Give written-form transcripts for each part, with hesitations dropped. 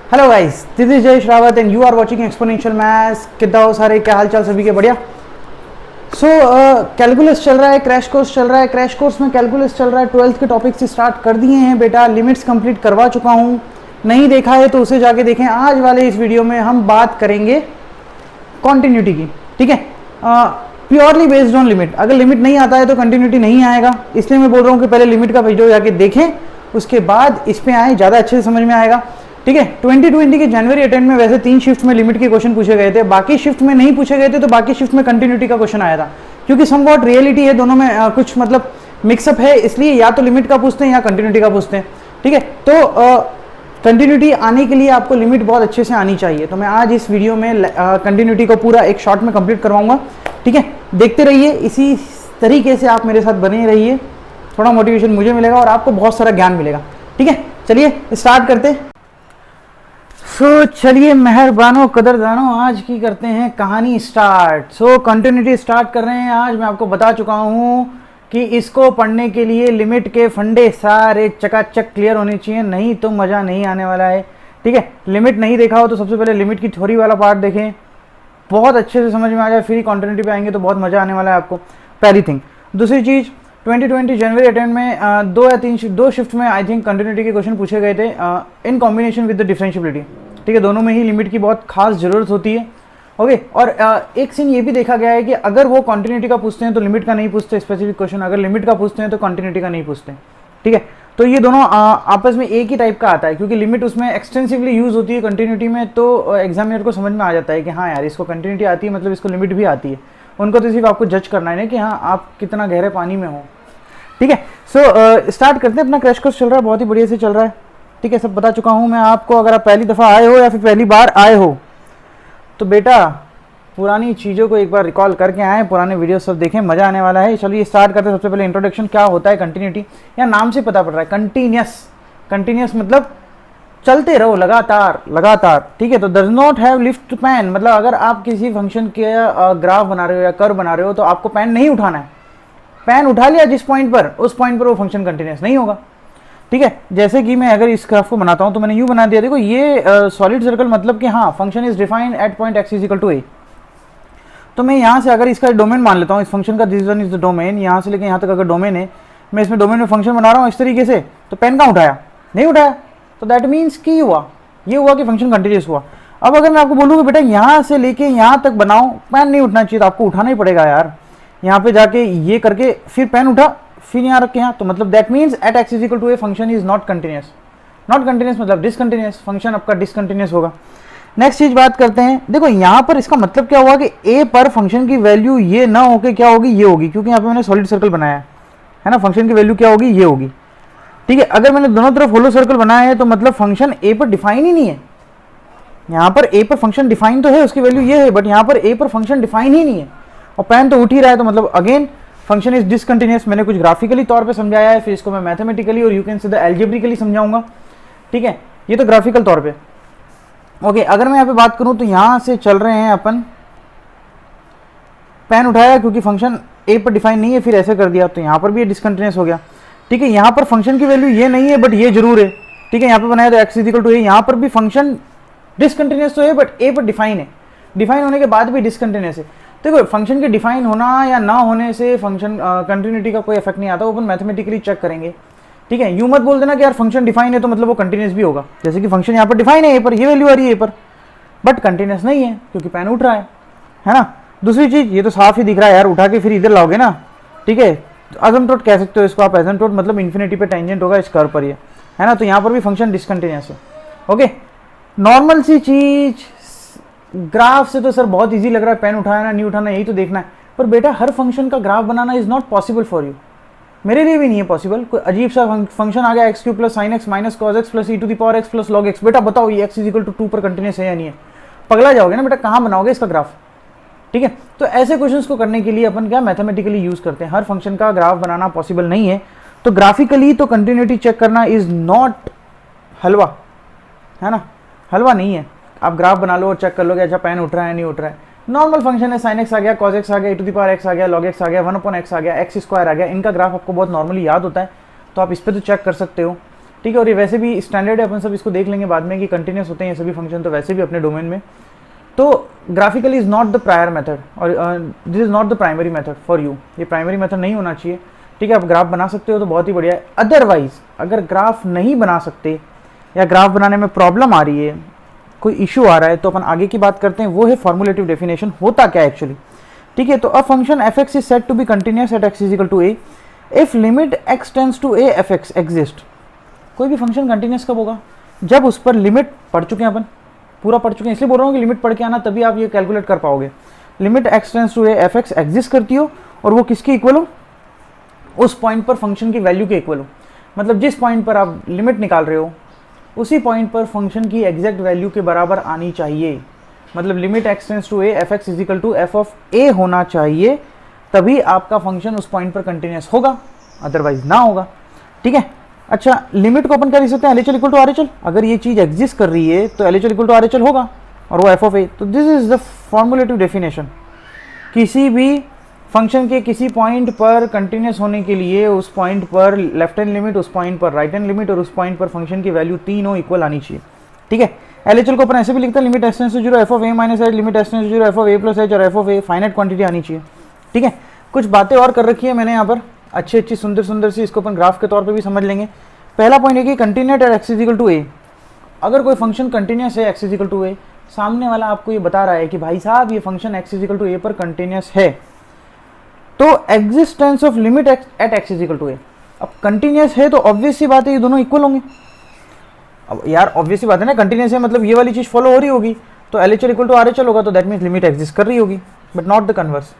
Hello guys, this is Jayesh Rawat and you are watching exponential maths. कितना हो सारे, क्या हाल चाल सभी के? बढ़िया। सो कैलकुलस चल रहा है, क्रैश कोर्स चल रहा है। क्रैश कोर्स में कैलकुलस चल रहा है, 12th के टॉपिक से स्टार्ट कर दिए हैं बेटा। लिमिट्स कंप्लीट करवा चुका हूँ, नहीं देखा है तो उसे जाके देखें। आज वाले इस वीडियो में हम बात करेंगे कॉन्टिन्यूटी की, ठीक है, प्योरली बेस्ड ऑन लिमिट। अगर लिमिट नहीं आता है तो कंटिन्यूटी नहीं आएगा, इसलिए मैं बोल रहा हूँ कि पहले लिमिट का वीडियो जाके देखें, उसके बाद इस पे आए, ज़्यादा अच्छे से समझ में आएगा, ठीक है। 2020 के जनवरी अटेम्प्ट में वैसे 3 शिफ्ट में लिमिट के क्वेश्चन पूछे गए थे, बाकी शिफ्ट में नहीं पूछे गए थे, तो बाकी शिफ्ट में कंटिन्यूटी का क्वेश्चन आया था, क्योंकि समवॉट रियलिटी है दोनों में, कुछ मतलब मिक्सअप है, इसलिए या तो लिमिट का पूछते हैं या कंटिन्यूटी का पूछते हैं, ठीक है। तो कंटिन्यूटी आने के लिए आपको लिमिट बहुत अच्छे से आनी चाहिए, तो मैं आज इस वीडियो में कंटिन्यूटी को पूरा एक शॉर्ट में कंप्लीट करवाऊंगा, ठीक है। देखते रहिए, इसी तरीके से आप मेरे साथ बने रहिए, थोड़ा मोटिवेशन मुझे मिलेगा और आपको बहुत सारा ज्ञान मिलेगा, ठीक है। चलिए स्टार्ट करते। चलिए मेहरबानो कदरदानो, आज की करते हैं कहानी स्टार्ट। कंटिन्यूटी स्टार्ट कर रहे हैं आज। मैं आपको बता चुका हूँ कि इसको पढ़ने के लिए लिमिट के फंडे सारे चकाचक क्लियर होने चाहिए, नहीं तो मज़ा नहीं आने वाला है, ठीक है। लिमिट नहीं देखा हो तो सबसे पहले लिमिट की थ्योरी वाला पार्ट देखें, बहुत अच्छे से समझ में आ जाए, फिर कंटिन्यूटी पे आएंगे तो बहुत मज़ा आने वाला है आपको, पहली थिंग। दूसरी चीज़, 2020 जनवरी अटेम्प्ट में 2 या 3 शिफ्ट में आई थिंक कंटिन्यूटी के क्वेश्चन पूछे गए थे in combination with the differentiability, ठीक है। दोनों में ही लिमिट की बहुत खास ज़रूरत होती है, ओके। और एक सीन ये भी देखा गया है कि अगर वो कंटिन्यूटी का पूछते हैं तो लिमिट का नहीं पूछते स्पेसिफिक क्वेश्चन, अगर लिमिट का पूछते हैं तो कंटिन्यूटी का नहीं पूछते, ठीक है। तो ये दोनों आपस में एक ही टाइप का आता है, क्योंकि लिमिट उसमें एक्सटेंसिवली यूज़ होती है कंटिन्यूटी में, तो एग्जामिनर को समझ में आ जाता है कि हाँ यार, इसको कंटिन्यूटी आती है, मतलब इसको लिमिट भी आती है। उनको तो सिर्फ आपको जज करना है ना कि हाँ आप कितना गहरे पानी में हो, ठीक है। स्टार्ट करते हैं। अपना क्रैश कोर्स चल रहा है, बहुत ही बढ़िया से चल रहा है, ठीक है। सब बता चुका हूँ मैं आपको। अगर आप पहली दफ़ा आए हो या फिर पहली बार आए हो तो बेटा पुरानी चीज़ों को एक बार रिकॉल करके आए, पुराने वीडियो सब देखें, मज़ा आने वाला है। चलिए स्टार्ट करते हैं। सबसे पहले इंट्रोडक्शन, क्या होता है कंटिन्यूटी, या नाम से पता पड़ रहा है कंटिन्यूस। कंटिन्यूस मतलब चलते रहो लगातार लगातार, ठीक है। तो does not have lift pan, मतलब अगर आप किसी फंक्शन के ग्राफ बना रहे हो या कर्व बना रहे हो तो आपको पैन नहीं उठाना है। पैन उठा लिया जिस पॉइंट पर, उस पॉइंट पर वो फंक्शन कंटिन्यूस नहीं होगा, ठीक है। जैसे कि मैं अगर इस ग्राफ को बनाता हूं तो मैंने यूं बना दिया, देखो ये सॉलिड सर्कल, मतलब कि हाँ function is defined at point x is equal to a. तो मैं यहाँ से अगर इसका डोमेन मान लेता हूँ, इस फंक्शन का this one is the domain, यहाँ से लेकर यहाँ तक अगर डोमेन है, मैं इसमें डोमेन में फंक्शन बना रहा हूँ इस तरीके से, तो पेन कहाँ उठाया? नहीं उठाया, तो दैट मीन्स कि ये हुआ कि फंक्शन कंटिन्यूस हुआ। अब अगर मैं आपको बोलूँ कि बेटा यहाँ से लेके यहाँ तक बनाओ, पेन नहीं उठना चाहिए, तो आपको उठाना ही पड़ेगा यार। यहाँ पे जाके ये करके फिर पेन उठा, फिर यहाँ रख के यहाँ, तो मतलब that means at x is equal to a function is not continuous. Not continuous मतलब डिसकंटिन्यूस, फंक्शन आपका डिसकंटिन्यूस होगा। नेक्स्ट चीज बात करते हैं। देखो यहाँ पर इसका मतलब क्या हुआ कि ए पर फंक्शन की वैल्यू ये ना होके क्या होगी, ये होगी, क्योंकि यहाँ पे मैंने सॉलिड सर्कल बनाया है ना, फंक्शन की वैल्यू क्या होगी, ये होगी, ठीक है। अगर मैंने दोनों तरफ होलो सर्कल बनाया है तो मतलब फंक्शन ए पर डिफाइन ही नहीं है। यहाँ पर ए पर फंक्शन डिफाइन तो है, उसकी वैल्यू ये है, बट यहाँ पर ए पर फंक्शन डिफाइन ही नहीं है और पेन तो उठ ही रहा है, तो मतलब अगेन फंक्शन इज डिसकंटिन्यूस। मैंने कुछ ग्राफिकली तौर पे समझाया है, फिर इसको मैं मैथमेटिकली और यू कैन से द एल्जेब्रिकली समझाऊंगा, ठीक है। ये तो ग्राफिकल तौर पे, ओके। अगर मैं यहाँ पे बात करूँ तो यहाँ से चल रहे हैं अपन, पेन उठाया क्योंकि फंक्शन ए पर डिफाइन नहीं है, फिर ऐसे कर दिया, तो यहाँ पर भी डिसकंटिन्यूस हो गया, ठीक है। यहाँ पर फंक्शन की वैल्यू ये नहीं है बट ये जरूर है, ठीक है। यहाँ पे बनाया तो एक्स इज इक्वल टू ए, यहाँ पर भी फंक्शन डिसकंटिन्यूस तो है बट ए पर डिफाइन है, डिफाइन होने के बाद भी डिसकंटिन्यूस है। देखो फंक्शन के डिफाइन होना या ना होने से फंक्शन कंटिन्यूटी का कोई इफेक्ट नहीं आता, वो अपन मैथमेटिकली चेक करेंगे, ठीक है। यूं मत बोल देना कि यार फंक्शन डिफाइन है तो मतलब वो कंटिन्यूस भी होगा, जैसे कि फंक्शन यहाँ पर डिफाइन है ए पर, ये वैल्यू आ रही है ए पर, बट कंटिन्यूस नहीं है क्योंकि पेन उठ रहा है ना। दूसरी चीज, ये तो साफ ही दिख रहा है यार, उठा के फिर इधर लाओगे ना, ठीक है। एसिम्पटोट कह सकते हो इसको आप, एसिम्पटोट मतलब इन्फिनिटी पे टेंजेंट होगा इस कर्व पर, ये है ना, तो यहाँ पर भी फंक्शन डिसकंटिन्यूस है, ओके। नॉर्मल सी चीज, ग्राफ से तो सर बहुत इजी लग रहा है, पेन उठाना नहीं उठाना यही तो देखना है, पर बेटा हर फंक्शन का graph banana is not possible for you, मेरे लिए भी नहीं है पॉसिबल। कोई अजीब सा फंक्शन आ गया x cube plus sine x minus cos x plus e to the power x plus log x, बेटा बताओ ये एक्स इज इक्वल टू 2 पर कंटिन्यूस है या नहीं है? पगला जाओगे ना बेटा, कहाँ बनाओगे इसका ग्राफ, ठीक है। तो ऐसे क्वेश्चंस को करने के लिए अपन क्या मैथमेटिकली यूज करते हैं, हर फंक्शन का ग्राफ बनाना पॉसिबल नहीं है, तो ग्राफिकली तो कंटिन्यूटी चेक करना इज नॉट हलवा, है ना, हलवा नहीं है। आप ग्राफ बना लो और चेक कर लो कि अच्छा पेन उठ रहा है नहीं उठ रहा है। नॉर्मल फंक्शन है, साइन एक्स आ गया, कॉस एक्स आ गया, ई टू द पावर एक्स आ गया, लॉग एक्स आ गया, 1/x आ गया, एक्स स्क्वायर आ गया, इनका ग्राफ आपको बहुत नॉर्मली याद होता है, तो आप इस पर तो चेक कर सकते हो। ठीक है। और ये वैसे भी स्टैंडर्ड है, अपन सब इसको देख लेंगे बाद में कि कंटिन्यूस होते हैं ये सभी फंक्शन तो वैसे भी अपने डोमेन में। तो graphically is not the prior method और this is not the primary method for you, ये प्राइमरी मेथड नहीं होना चाहिए। ठीक है, आप ग्राफ बना सकते हो तो बहुत ही बढ़िया है। अदरवाइज अगर ग्राफ नहीं बना सकते या ग्राफ बनाने में प्रॉब्लम आ रही है, कोई इशू आ रहा है, तो अपन आगे की बात करते हैं, वो है फॉर्मुलेटिव डेफिनेशन होता क्या है एक्चुअली। ठीक है, तो a function f x is set to be continuous at x is equal to a if limit x tends to a f x exist. कोई भी फंक्शन कंटिन्यूस कब होगा? जब उस पर लिमिट पढ़ चुके हैं अपन, पूरा पढ़ चुके हैं, इसलिए बोल रहा हूँ कि लिमिट पढ़ के आना तभी आप ये कैलकुलेट कर पाओगे। Limit x tends to a f x exist करती हो और वो किसके इक्वल हो? उस पॉइंट पर फंक्शन की वैल्यू के इक्वल हो। मतलब जिस पॉइंट पर आप लिमिट निकाल रहे हो उसी पॉइंट पर फंक्शन की एग्जैक्ट वैल्यू के बराबर आनी चाहिए। मतलब limit x tends to a f x is equal to f of a होना चाहिए, तभी आपका फंक्शन उस पॉइंट पर कंटिन्यूस होगा, अदरवाइज ना होगा। ठीक है, अच्छा लिमिट को अपन क्या लिख सकते हैं? L H L equal to R H L. अगर ये चीज़ एग्जिस्ट कर रही है तो L H L equal to R H L होगा और वो एफ ऑफ ए। तो this is the formulative definition. किसी भी फंक्शन के किसी पॉइंट पर कंटिन्यूस होने के लिए उस पॉइंट पर लेफ्ट हैंड लिमिट, उस पॉइंट पर राइट हैंड लिमिट और उस पॉइंट पर फंक्शन की वैल्यू तीनों इक्वल आनी चाहिए। ठीक है, एल एच एल को अपन ऐसे भी लिखते हैं, limit x tends to zero f of a minus h, limit x tends to zero f of a plus h और f of a finite quantity आनी चाहिए। ठीक है, कुछ बातें और कर रखी है मैंने यहाँ पर अच्छी अच्छी सुंदर सुंदर सी, इसको अपन ग्राफ के तौर पर भी समझ लेंगे। पहला पॉइंट है कि continuity at x is equal to a. अगर कोई फंक्शन कंटिन्यूस है x is equal to a, सामने वाला आपको ये बता रहा है कि भाई साहब ये function x is equal to a पर कंटिन्यूस है, तो existence of limit at x is equal to a. अब कंटिन्यूस है तो ऑब्वियस सी बात है ये दोनों इक्वल होंगे। अब यार ऑब्वियस सी बात है ना, कंटिन्यूस है मतलब ये वाली चीज़ फॉलो हो रही होगी, तो L H L equal to R H L होगा, तो दैट मीन्स लिमिट एग्जिस्ट कर रही होगी, बट नॉट द कन्वर्स।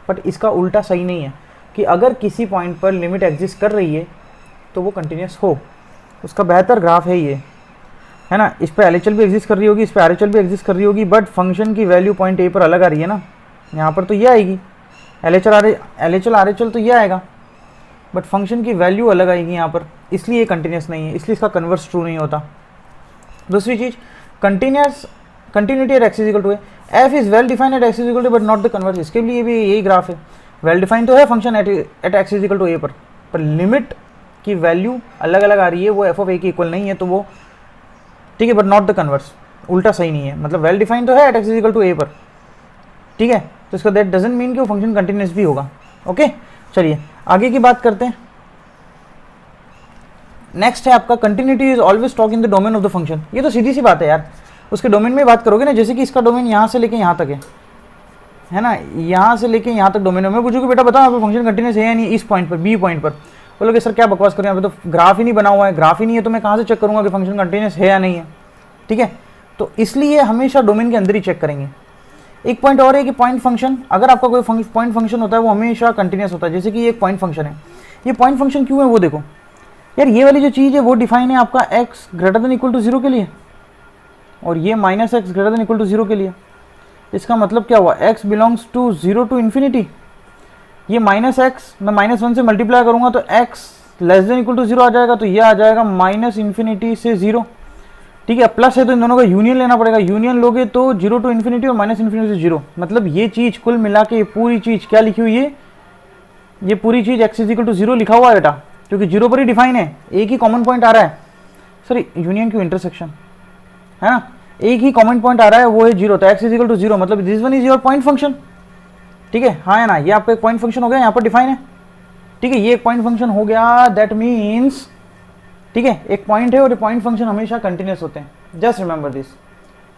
बट इसका उल्टा सही नहीं है कि अगर किसी पॉइंट पर लिमिट एग्जिस्ट कर रही है तो वो कंटिन्यूस हो। उसका बेहतर ग्राफ है ये, है ना। इस पर एल एच एल भी एग्जिस्ट कर रही होगी, इस पर आर एच एल भी एग्जिस्ट कर रही होगी, बट फंक्शन की वैल्यू पॉइंट ए पर अलग आ रही है ना। यहाँ पर तो ये आएगी L H L R H L तो ये आएगा, बट फंक्शन की वैल्यू अलग आएगी यहाँ पर, इसलिए ये कंटिन्यूस नहीं है, इसलिए इसका कन्वर्स ट्रू नहीं होता। दूसरी चीज़, continuity at x is equal to a, f is well defined at x is equal to but not the converse. इसके लिए भी यही ग्राफ है, वेल डिफाइंड तो है function at x is equal to a पर लिमिट की value अलग अलग आ रही है, वो एफ ऑफ ए की इक्वल नहीं है, तो वो ठीक है, बट नॉट द कन्वर्स, उल्टा सही नहीं है। मतलब वेल डिफाइंड तो है at x is equal to a पर, ठीक है, तो इसका दैट डजंट मीन कि वो फंक्शन कंटिन्यूस भी होगा। ओके, चलिए आगे की बात करते हैं। नेक्स्ट है आपका continuity is always stock in the domain of the function. ये तो सीधी सी बात है यार, उसके डोमेन में बात करोगे ना, जैसे कि इसका डोमेन यहाँ से लेके यहाँ तक है ना, यहाँ से लेके यहाँ तक डोमेन है। मैं पूछूँ कि बेटा बताओ यहाँ पे फंक्शन कंटिन्यूस है या नहीं, इस पॉइंट पर बी पॉइंट पर, बोलोगे सर क्या बकवास करें, यहाँ पे तो ग्राफ ही नहीं बना हुआ है, ग्राफ ही नहीं है तो मैं कहाँ से चेक करूँगा कि फंक्शन कंटिन्यूस है या नहीं है। ठीक है, तो इसलिए हमेशा डोमेन के अंदर ही चेक करेंगे। एक पॉइंट और है कि पॉइंट फंक्शन, अगर आपका कोई पॉइंट फंक्शन होता है वो हमेशा कंटिन्यूस होता है। जैसे कि ये एक पॉइंट फंक्शन है, ये पॉइंट फंक्शन क्यों है वो देखो यार, ये वाली जो चीज़ है वो डिफाइन है आपका x greater than equal to 0 के लिए, और ये minus x greater than equal to 0 के लिए। इसका मतलब क्या हुआ, x belongs to 0 to infinity. ये माइनस एक्स मैं -1 से मल्टीप्लाई करूंगा तो x less than equal to 0 आ जाएगा, तो ये आ जाएगा माइनस इन्फिनिटी से 0। ठीक है, प्लस है तो इन दोनों का यूनियन लेना पड़ेगा, यूनियन लोगे तो 0 टू इन्फिनिटी और माइनस इन्फिनिटी से 0। मतलब ये चीज़ कुल मिला के पूरी चीज़ क्या लिखी हुई है, ये पूरी चीज़ x इज इक्वल टू 0 लिखा हुआ है बेटा, क्योंकि 0 पर ही डिफाइन है, एक ही कॉमन पॉइंट आ रहा है, सॉरी यूनियन क्यों, इंटरसेक्शन है ना, एक ही कॉमन पॉइंट आ रहा है वो है 0, तो x इज इक्वल टू 0, मतलब this one is your point function. ठीक है, हाँ है ना, ये आपका एक पॉइंट फंक्शन हो गया, यहाँ पर डिफाइन है। ठीक है, ये एक पॉइंट फंक्शन हो गया, दैट मीन्स ठीक है एक पॉइंट है और पॉइंट फंक्शन हमेशा कंटिन्यूस होते हैं, जस्ट रिमेंबर दिस।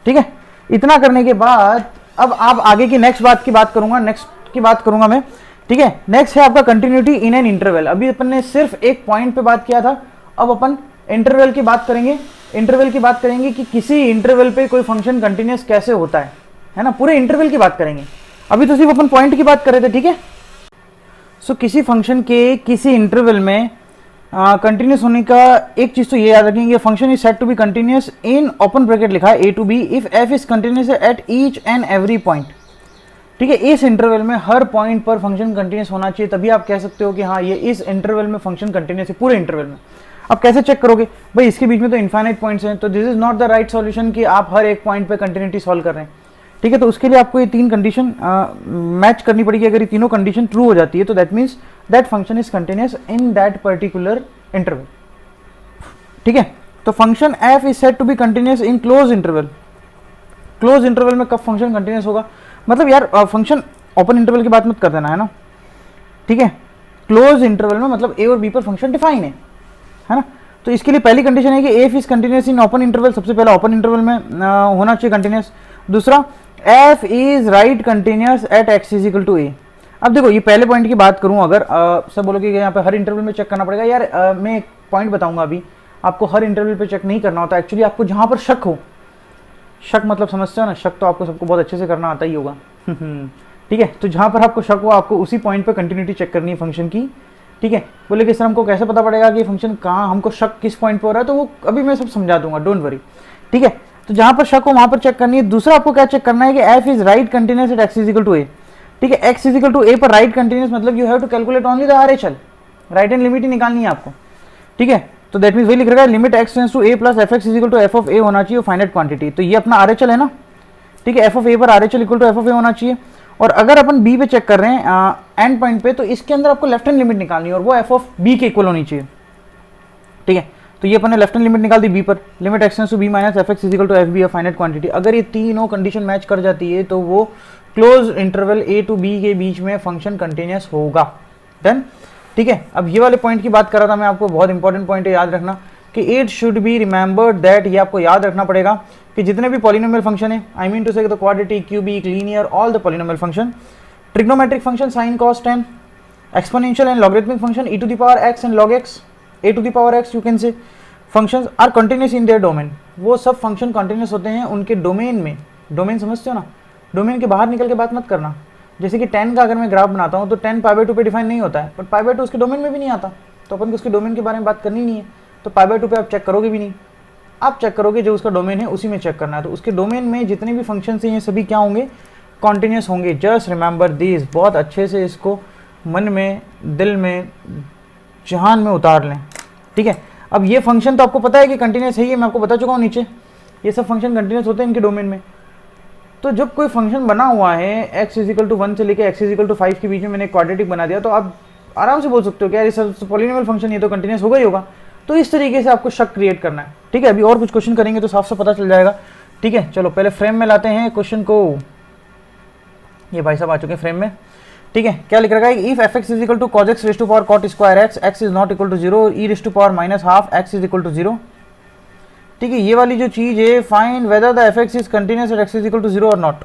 ठीक है, इतना करने के बाद अब आप आगे की नेक्स्ट बात करूंगा मैं। ठीक है, नेक्स्ट है आपका कंटिन्यूटी इन एन इंटरवल। अभी अपन ने सिर्फ एक पॉइंट पे बात किया था, अब अपन इंटरवल की बात करेंगे। इंटरवल की बात करेंगे कि किसी इंटरवल पे कोई फंक्शन कंटिन्यूस कैसे होता है ना, पूरे इंटरवल की बात करेंगे। अभी तो सिर्फ अपन पॉइंट की बात कर रहे थे। ठीक है, सो किसी फंक्शन के किसी इंटरवल में कंटिन्यूस होने का एक चीज तो ये याद रखेंगे, function is set to be continuous in open bracket लिखा है a to b if f is continuous at each and every point. ठीक है, इस इंटरवल में हर पॉइंट पर फंक्शन कंटिन्यूस होना चाहिए, तभी आप कह सकते हो कि हाँ ये इस इंटरवल में फंक्शन कंटिन्यूस है, पूरे इंटरवल में। अब कैसे चेक करोगे भाई, इसके बीच में तो इनफाइनाइट पॉइंट्स हैं, तो this is not the right solution कि आप हर एक पॉइंट पे कंटिन्यूटी सॉल्व कर रहे हैं। ठीक है, तो उसके लिए आपको ये तीन कंडीशन मैच करनी पड़ेगी। अगर ये तीनों कंडीशन ट्रू हो जाती है तो that means that function is continuous in that particular interval. ठीक है, तो function f is said to be continuous in close interval. Close interval में कब फंक्शन कंटिन्यूस होगा, मतलब यार फंक्शन ओपन इंटरवल की बात मत कर देना, है ना, ठीक है। क्लोज इंटरवल में मतलब ए और बी पर फंक्शन डिफाइन है ना। तो इसके लिए पहली कंडीशन है कि f is continuous in open interval, सबसे पहला ओपन इंटरवल में होना चाहिए कंटिन्यूस। दूसरा, f is right continuous at x is equal to a. अब देखो ये पहले पॉइंट की बात करूं, अगर सब बोलोगे कि यहाँ पे हर इंटरवल में चेक करना पड़ेगा, यार मैं एक पॉइंट बताऊंगा अभी, आपको हर इंटरवल पे चेक नहीं करना होता। एक्चुअली आपको जहां पर शक हो, शक मतलब समझते हो ना, शक तो आपको सबको बहुत अच्छे से करना आता ही होगा ठीक है, तो जहां पर आपको शक हो आपको उसी पॉइंट पे कंटिन्यूटी चेक करनी है फंक्शन की, ठीक है। बोले कि सर हमको कैसे पता पड़ेगा कि फंक्शन कहाँ, हमको शक किस पॉइंट पर हो रहा है, तो वो अभी मैं सब समझा दूंगा, डोंट वरी, ठीक है। तो जहां पर शक हो वहां पर चेक करनी है। दूसरा आपको क्या चेक करना है कि f is right continuous at x is equal to a, ठीक है। X is equal to a पर राइट कंटिन्यूस मतलब you have to calculate only the RHL, right and limit ही निकालनी है आपको, ठीक है। तो दैट मींस वही लिख रहा है limit x tends to a plus f x is equal to f of a होना चाहिए फाइनाइट क्वांटिटी, तो ये अपना आरएचएल है ना, ठीक है। एफ ऑफ ए पर RHL equal to f of a होना चाहिए। और अगर अपन बी पे चेक कर रहे हैं एंड पॉइंट पे, तो इसके अंदर आपको लेफ्ट हैंड लिमिट निकालनी है और वो एफ ऑफ बी के इक्वल होनी चाहिए, ठीक है। तो ये अपन ने लेफ्ट हैंड लिमिट निकाल दी बी पर, limit x tends to b minus f x is equal to f b finite quantity. अगर ये तीनों कंडीशन मैच कर जाती है तो वो close interval a to b के बीच में फंक्शन कंटिन्यूस होगा, डन, ठीक है। अब ये वाले पॉइंट की बात कर रहा था मैं, आपको बहुत इंपॉर्टेंट पॉइंट है याद रखना कि it should be remembered that, ये आपको याद रखना पड़ेगा कि जितने भी पॉलिनोमियल फंक्शन है, I mean to say quadratic, cubic, linear, all the polynomial function, trigonometric function sine cos tan, exponential and logarithmic function e to the power x and log x, a to the power x you can say, functions are continuous in their domain. वो सब function continuous होते हैं उनके domain में। Domain समझते हो ना, domain के बाहर निकल के बात मत करना। जैसे कि 10 का अगर मैं ग्राफ बनाता हूँ तो 10 π/2 पे डिफाइन नहीं होता है, बट π/2 उसके डोमेन में भी नहीं आता, तो अपन को उसके डोमेन के बारे में बात करनी नहीं है, तो π/2 पे आप चेक करोगे भी नहीं, आप चेक करोगे जो उसका डोमेन है उसी में चेक करना है। तो उसके डोमेन में जितने भी फंक्शन हैं ये सभी क्या होंगे, कॉन्टिन्यूस होंगे। जस्ट रिमेंबर दिस, बहुत अच्छे से इसको मन में, दिल में, जहान में उतार लें, ठीक है। अब ये फंक्शन तो आपको पता है कि कंटिन्यूस है, ये मैं आपको बता चुका हूँ नीचे, ये सब फंक्शन कंटिन्यूस होते हैं इनके डोमेन में। तो जब कोई फंक्शन बना हुआ है x इज इक्वल टू 1 से लेकर x इज इक्वल टू 5 के बीच में मैंने क्वाड्रेटिक बना दिया, तो आप आराम से बोल सकते हो कि यार ये सब पॉलिनोमियल फंक्शन, ये तो कंटिन्यूस होगा ही होगा। तो इस तरीके से आपको शक क्रिएट करना है, ठीक है। अभी और कुछ क्वेश्चन करेंगे तो साफ साफ पता चल जाएगा, ठीक है। चलो पहले फ्रेम में लाते हैं क्वेश्चन को, ये भाई साहब आ चुके हैं फ्रेम में, ठीक है। क्या लिख रखा है, if f x is equal to cos x raise to power cot square x, x is not equal to 0, e raise to power minus half x is equal to 0, ठीक है। ये वाली जो चीज है, find whether the f x is continuous at x is equal to 0 और not,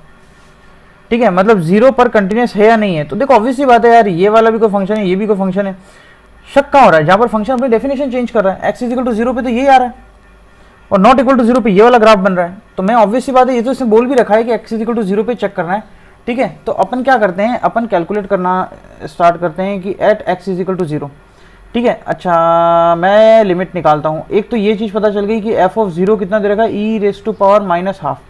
ठीक है। मतलब 0 पर कंटिन्यूस है या नहीं है। तो देखो ऑब्वियस सी बात है यार, ये वाला भी कोई फंक्शन है, ये भी कोई फंक्शन है, शक कहाँ हो रहा है, जहाँ पर फंक्शन अपनी डेफिनेशन चेंज कर रहा है। एक्स इज इक्वल टू 0 पे तो ये आ रहा है और नॉट इक्वल टू 0 पे ये वाला ग्राफ बन रहा है, तो मैं ऑब्वियस सी बात है, ये तो इसने बोल भी रखा है कि एक्स इज इक्वल टू 0 पे चेक करना है, ठीक है। तो अपन क्या करते हैं, अपन कैलकुलेट करना स्टार्ट करते हैं कि at x is equal to 0, ठीक है। अच्छा मैं लिमिट निकालता हूँ। एक तो ये चीज़ पता चल गई कि एफ ऑफ 0 कितना दे रखा है, e raise to power minus half,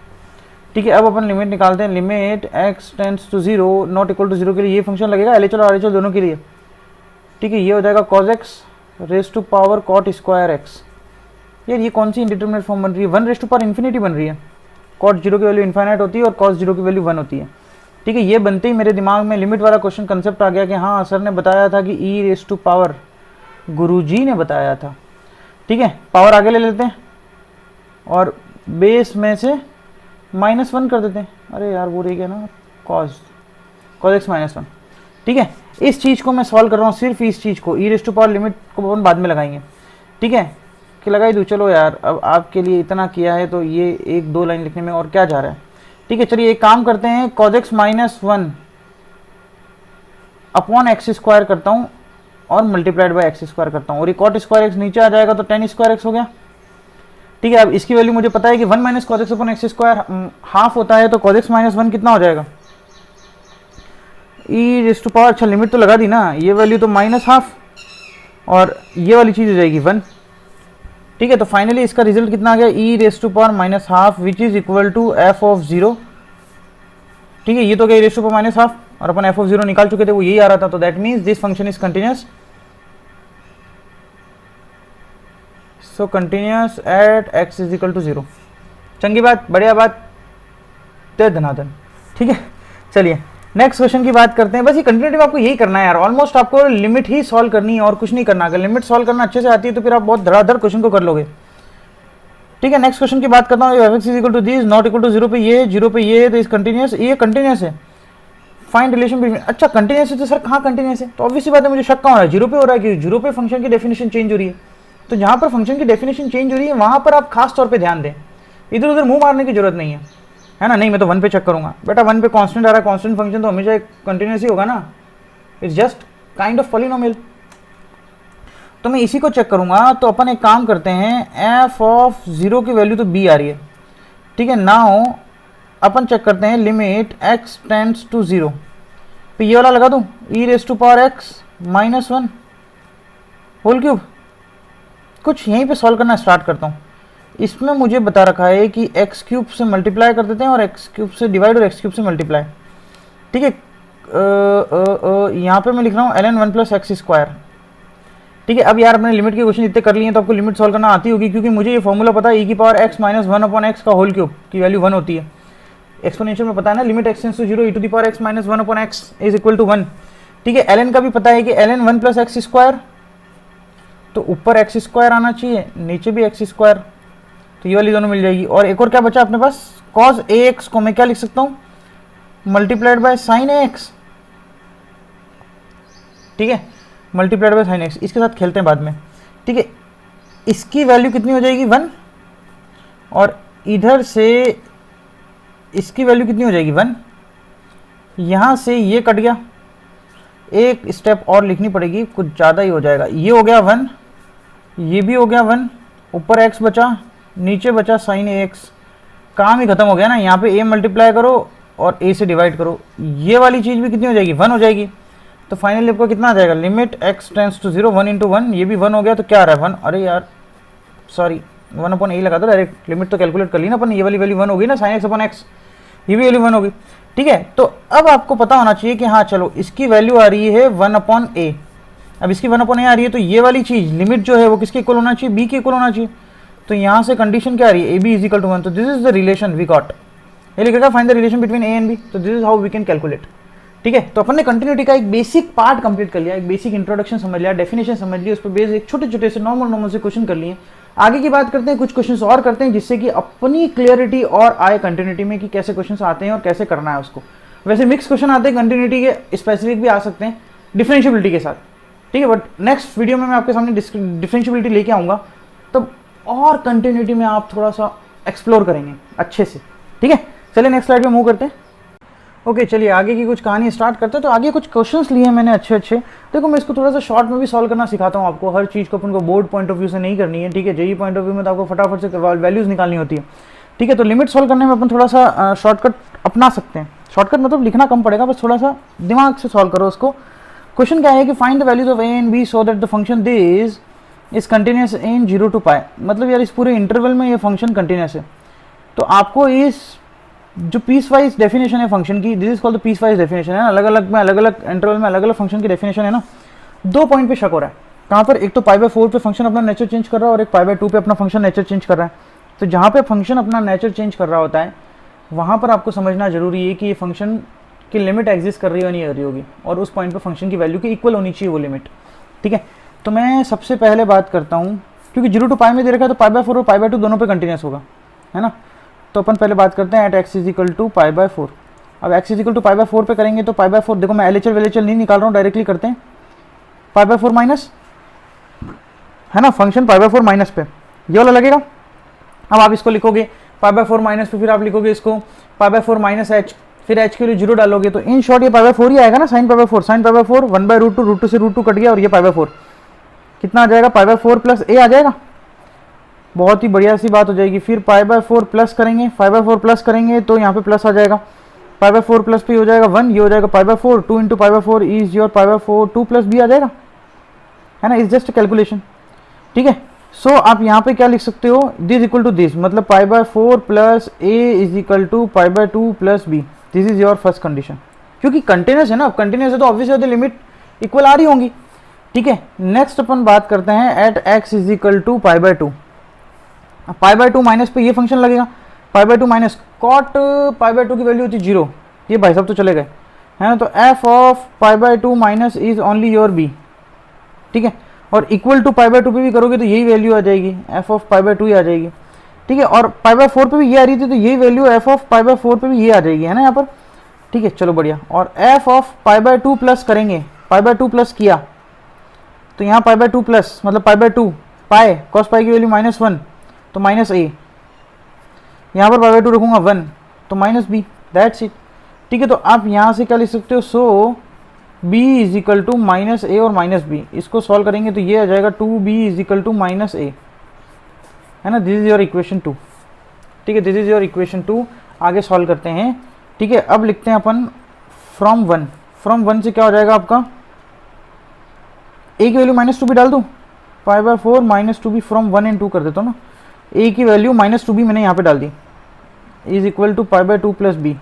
ठीक है। अब अपन लिमिट निकालते हैं, limit x tends to 0 not equal to 0 के लिए ये फंक्शन लगेगा एलएचएल और आरएचएल दोनों के लिए, ठीक है। ये हो जाएगा cos x raise to power cot square x. यार ये कौन सी इंडिटरमिनेट फॉर्म बन रही है, 1 रेज टू पावर इन्फिनिटी बन रही है, कॉट 0 की वैल्यू इन्फाइनाइट होती है और कॉस 0 की वैल्यू 1 होती है, ठीक है। ये बनते ही मेरे दिमाग में लिमिट वाला क्वेश्चन कंसेप्ट आ गया कि हाँ सर ने बताया था कि ई रेज टू पावर, गुरुजी ने बताया था, ठीक है। पावर आगे ले लेते हैं और बेस में से -1 कर देते हैं। अरे यार वो रह गया ना कॉज एक्स -1, ठीक है। इस चीज़ को मैं सॉल्व कर रहा हूँ, सिर्फ इस चीज़ को, ई रेज टू पावर लिमिट को अपन बाद में लगाएंगे, ठीक है। कि लगाई दूँ, चलो यार अब आपके लिए इतना किया है तो ये 1-2 लाइन लिखने में और क्या जा रहा है, ठीक है। चलिए एक काम करते हैं, cos x -1 upon x square करता हूँ और मल्टीप्लाइड बाय एक्स स्क्वायर करता हूँ, और ये कॉट स्क्वायर एक्स नीचे आ जाएगा तो tan स्क्वायर एक्स हो गया, ठीक है। अब इसकी वैल्यू मुझे पता है कि 1 minus cos x upon x square half होता है, तो कॉज एक्स -1 कितना हो जाएगा, ई रेज टू पावर, अच्छा लिमिट तो लगा दी ना, ये वैल्यू तो -1/2 और ये वाली चीज़ हो जाएगी 1, ठीक है। तो फाइनली इसका रिजल्ट कितना आ गया, e raise to power -1/2 which is equal to f of 0, ठीक है। ये तो क्या रेज टू पावर -1/2 और अपन एफ ऑफ 0 निकाल चुके थे, वो यही आ रहा था, तो that means this function is continuous, so continuous at x is equal to 0। चंगी बात, बढ़िया बात, दे धनाधन, ठीक है। चलिए नेक्स्ट क्वेश्चन की बात करते हैं। बस ये कंटिन्यूटी में आपको यही करना है यार, ऑलमोस्ट आपको लिमिट ही सॉल्व करनी है और कुछ नहीं करना। अगर लिमिट सॉल्व करना अच्छे से आती है तो फिर आप बहुत धड़ाधड़ क्वेश्चन को कर लोगे। ठीक है, नेक्स्ट क्वेश्चन की बात करता हूँ। F x is equal to this not equal to 0 पे ये, 0 पे ये, तो इस कंटिन्यूस, ये कंटिन्यूस है। फाइंड रिलेशन बिटवीन, अच्छा कंटिन्यूस है तो सर कहाँ कंटिन्यूस है? तो ऑब्वियसली बात है, मुझे शक कहाँ हो रहा है? 0 पे हो रहा है कि 0 पे फंक्शन की डेफिनेशन चेंज हो रही है। तो जहाँ पर फंक्शन की डेफिनेशन चेंज हो रही है वहाँ पर आप खास तौर पर ध्यान दें, इधर उधर मुंह मारने की जरूरत नहीं है ना। नहीं मैं तो 1 पे चेक करूंगा बेटा, 1 पे कांस्टेंट आ रहा है, कांस्टेंट फंक्शन तो हमेशा कंटिन्यूस ही होगा ना, it's just kind of polynomial. तो मैं इसी को चेक करूंगा। तो अपन एक काम करते हैं, एफ ऑफ 0 की वैल्यू तो b आ रही है, ठीक है। नाउ अपन चेक करते हैं लिमिट x टेंड्स टू 0 पे ये वाला लगा दूं, e raise to power x minus 1 whole cube. कुछ यहीं पे सॉल्व करना स्टार्ट करता हूँ। इसमें मुझे बता रखा है कि एक्स क्यूब से मल्टीप्लाई कर देते हैं और एक्स क्यूब से डिवाइड और एक्स क्यूब से मल्टीप्लाई, ठीक है। यहाँ पे मैं लिख रहा हूँ ln 1 प्लस एक्स स्क्वायर, ठीक है। अब यार अपने लिमिट के क्वेश्चन इतने कर लिए हैं तो आपको लिमिट सॉल्व करना आती होगी, क्योंकि मुझे ये फॉर्मूला पता है, e की power x minus 1 upon x का होल क्यूब की वैल्यू 1 होती है। एक्सपोनेंशियल में पता है ना, limit x tends to 0 e to the power x minus 1 upon x is equal to 1, ठीक है। ln का भी पता है कि ln 1 प्लस एक्स स्क्वायर, तो ऊपर एक्स स्क्वायर आना चाहिए, नीचे भी एक्स स्क्वायर, तो ये वाली दोनों मिल जाएगी। और एक और क्या बचा अपने पास, cos ax को मैं क्या लिख सकता हूँ, मल्टीप्लाइड बाय साइन ax, ठीक है, मल्टीप्लाइड बाय साइन x। इसके साथ खेलते हैं बाद में, ठीक है। इसकी वैल्यू कितनी हो जाएगी 1, और इधर से इसकी वैल्यू कितनी हो जाएगी 1। यहाँ से ये कट गया, एक स्टेप और लिखनी पड़ेगी, कुछ ज़्यादा ही हो जाएगा। ये हो गया 1, ये भी हो गया 1, ऊपर x बचा, नीचे बचा साइन ax, काम ही खत्म हो गया ना। यहाँ पे a मल्टीप्लाई करो और a से डिवाइड करो, ये वाली चीज़ भी कितनी हो जाएगी 1 हो जाएगी। तो फाइनली आपको कितना आ जाएगा, limit x tends to 0 1 into 1, ये भी 1 हो गया, तो क्या आ रहा है 1। अरे यार सॉरी 1 अपॉन a लगा दो डायरेक्ट, लिमिट तो कैलकुलेट कर ली ना अपन, ये वाली वैल्यू 1 होगी ना, साइन x अपॉन x, ये भी वैल्यू 1 होगी, ठीक है। तो अब आपको पता होना चाहिए कि हाँ चलो इसकी वैल्यू आ रही है 1 अपॉन a। अब इसकी 1 अपॉन a आ रही है, तो ये वाली चीज़ लिमिट जो है वो किसके इक्वल होना चाहिए, b के इक्वल होना चाहिए। तो यहाँ से कंडीशन क्या आ रही है, a b is equal to 1, तो this is the relation we got. ये लिखेगा find the relation between a and b, तो this is how we can calculate, ठीक है। तो अपन ने कंटिन्यूटी का एक बेसिक पार्ट कंप्लीट कर लिया, एक बेसिक इंट्रोडक्शन समझ लिया, डेफिनेशन समझ लिया, उस पर बेस एक छोटे छोटे से नॉर्मल से क्वेश्चन कर लिए। आगे की बात करते हैं, कुछ क्वेश्चन और करते हैं जिससे कि अपनी क्लियरिटी और आए कंटिन्यूटी में कि कैसे क्वेश्चन आते हैं और कैसे करना है उसको। वैसे मिक्स क्वेश्चन आते हैं कंटिन्यूटी के, स्पेसिफिक भी आ सकते हैं डिफरेंशियबिलिटी के साथ, ठीक है। बट नेक्स्ट वीडियो में मैं आपके सामने डिफरेंशियबिलिटी लेके आऊँगा, तो और कंटिन्यूटी में आप थोड़ा सा एक्सप्लोर करेंगे अच्छे से, ठीक है। चलिए नेक्स्ट स्लाइड पे मूव करते हैं। ओके चलिए आगे की कुछ कहानी स्टार्ट करते हैं। तो आगे कुछ क्वेश्चंस लिए हैं मैंने अच्छे। देखो मैं इसको थोड़ा सा शॉर्ट में भी सॉल्व करना सिखाता हूँ आपको, हर चीज़ को अपन को बोर्ड पॉइंट ऑफ व्यू से नहीं करनी है, ठीक है। जेई पॉइंट ऑफ व्यू में तो आपको फटाफट से वैल्यूज़ निकालनी होती है, ठीक है। तो लिमिट सॉल्व करने में अपन थोड़ा सा शॉर्टकट अपना सकते हैं। शॉर्टकट मतलब लिखना कम पड़ेगा, बस थोड़ा सा दिमाग से सॉल्व करो उसको। क्वेश्चन क्या है कि find the values of a and b so that the function this is continuous in 0 to pi. मतलब यार इस पूरे इंटरवल में ये फंक्शन कंटिन्यूस है, तो आपको इस जो पीस वाइज डेफिनेशन है फंक्शन की, this is called the piecewise definition है, अलग अलग में अलग अलग इंटरवल में अलग अलग फंक्शन की डेफिनेशन है ना। 2 पॉइंट पे शक हो रहा है, कहाँ पर, एक तो π/4 पे फंक्शन अपना नेचर चेंज कर रहा है और एक π/2 पे अपना फंक्शन नेचर चेंज कर रहा है। तो जहाँ पे फंक्शन अपना नेचर चेंज कर रहा होता है वहाँ पर आपको समझना जरूरी है कि ये फंक्शन की लिमिट एग्जिस्ट कर रही हो नहीं कर रही होगी, और उस पॉइंट पर फंक्शन की वैल्यू के इक्वल होनी चाहिए वो लिमिट, ठीक है। तो मैं सबसे पहले बात करता हूँ, क्योंकि 0 टू पाई में दे रखा है तो π/4 और π/2 दोनों पे कंटिन्यूस होगा, है ना। तो अपन पहले बात करते हैं at x is equal to π/4। अब x इज इक्वल टू π/4 पे करेंगे तो π/4, देखो मैं LHL वेलेचल नहीं निकाल रहा हूँ, डायरेक्टली करते हैं π/4 माइनस, है ना, फंक्शन π/4 माइनस पे ये वाला लगेगा। अब आप इसको लिखोगे π/4 माइनस पे, फिर आप लिखोगे इसको π/4 माइनस h, फिर h के लिए 0 डालोगे, तो इन शॉर्ट ये π/4 ही आएगा ना, साइन π/4, साइन π/4 1/√2 से √2 कट गया और ये π/4 कितना आ जाएगा, π/4 प्लस a आ जाएगा, बहुत ही बढ़िया सी बात हो जाएगी। फिर π/4 प्लस करेंगे, π/4 प्लस करेंगे तो यहाँ पे प्लस आ जाएगा, π/4 प्लस पे हो जाएगा 1, ये हो जाएगा π/4, 2 into π/4 is your π/4, 2 plus b आ जाएगा, है ना, इज जस्ट कैलकुलेशन, ठीक है। सो आप यहाँ पे क्या लिख सकते हो, दिस इक्वल टू दिस, मतलब π/4 plus a is equal to π/2 plus b, this is your first condition. क्योंकि कंटिन्यूस है ना, कंटिन्यूस है तो ऑब्वियसली लिमिट इक्वल आ रही होंगी, ठीक है। नेक्स्ट अपन बात करते हैं at x is equal to π/2। π/2 minus पे ये फंक्शन लगेगा, π/2 माइनस कॉट π/2 की वैल्यू होती है 0, ये भाई साहब तो चले गए, है ना। तो f of pi by two minus is only your b, ठीक है। और equal to pi by two पे भी करोगे तो यही वैल्यू आ जाएगी, f of pi by two ही आ जाएगी, ठीक है। और पाई बाय फोर पे भी ये आ रही थी तो यही value F of pi by four पे भी ये आ जाएगी, है ना यहाँ पर, ठीक है। चलो बढ़िया। और f of pi by two plus करेंगे, पाई बाय टू प्लस किया तो यहाँ पाई बाय टू प्लस मतलब पाई by to, pi cos pi की वैल्यू -1 तो -a, यहाँ पर पाई बाय टू रखूँगा 1 तो -b, दैट्स इट, ठीक है। तो आप यहाँ से क्या लिख सकते हो, so b is equal to -a और -b, इसको सॉल्व करेंगे तो ये आ जाएगा 2b is equal to -a, है ना। दिस इज योर इक्वेशन 2, ठीक है, दिस इज योर इक्वेशन 2। आगे सॉल्व करते हैं, ठीक है। अब लिखते हैं अपन फ्रॉम 1, फ्रॉम 1 से क्या हो जाएगा आपका, a की वैल्यू -2b डाल दूँ, पाई बाय 4 -2b फ्रॉम 1 एंड 2 कर देता हूँ ना, a की वैल्यू -2b मैंने यहाँ पे डाल दी, is equal to pi by 2 plus b,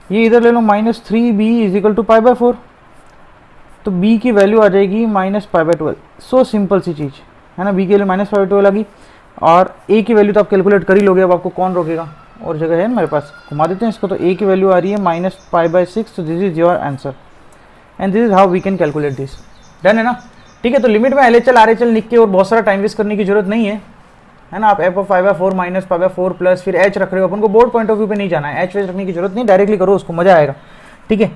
ये इधर ले लो -3b is equal to pi by 4, तो b की वैल्यू आ जाएगी -π/12। सो सिंपल सी चीज़ है ना, b की वैल्यू -π/12 आ गई और a की वैल्यू तो आप कैलकुलेट कर ही लोगे, अब आपको कौन रोकेगा, और जगह है ना मेरे पास, घुमा देते हैं इसको। तो a की वैल्यू आ रही है -π/6, तो this is your answer and this is how we can calculate this. Done है ना, ठीक है। तो लिमिट में LHL RHL लिख के और बहुत सारा टाइम वेस्ट करने की जरूरत नहीं है ना। आप f ऑफ π/4 -π/4 प्लस फिर h रख रहे हो, अपन को बोर्ड पॉइंट ऑफ व्यू पे नहीं जाना है, h रखने की जरूरत नहीं, डायरेक्टली करो उसको, मजा आएगा, ठीक है।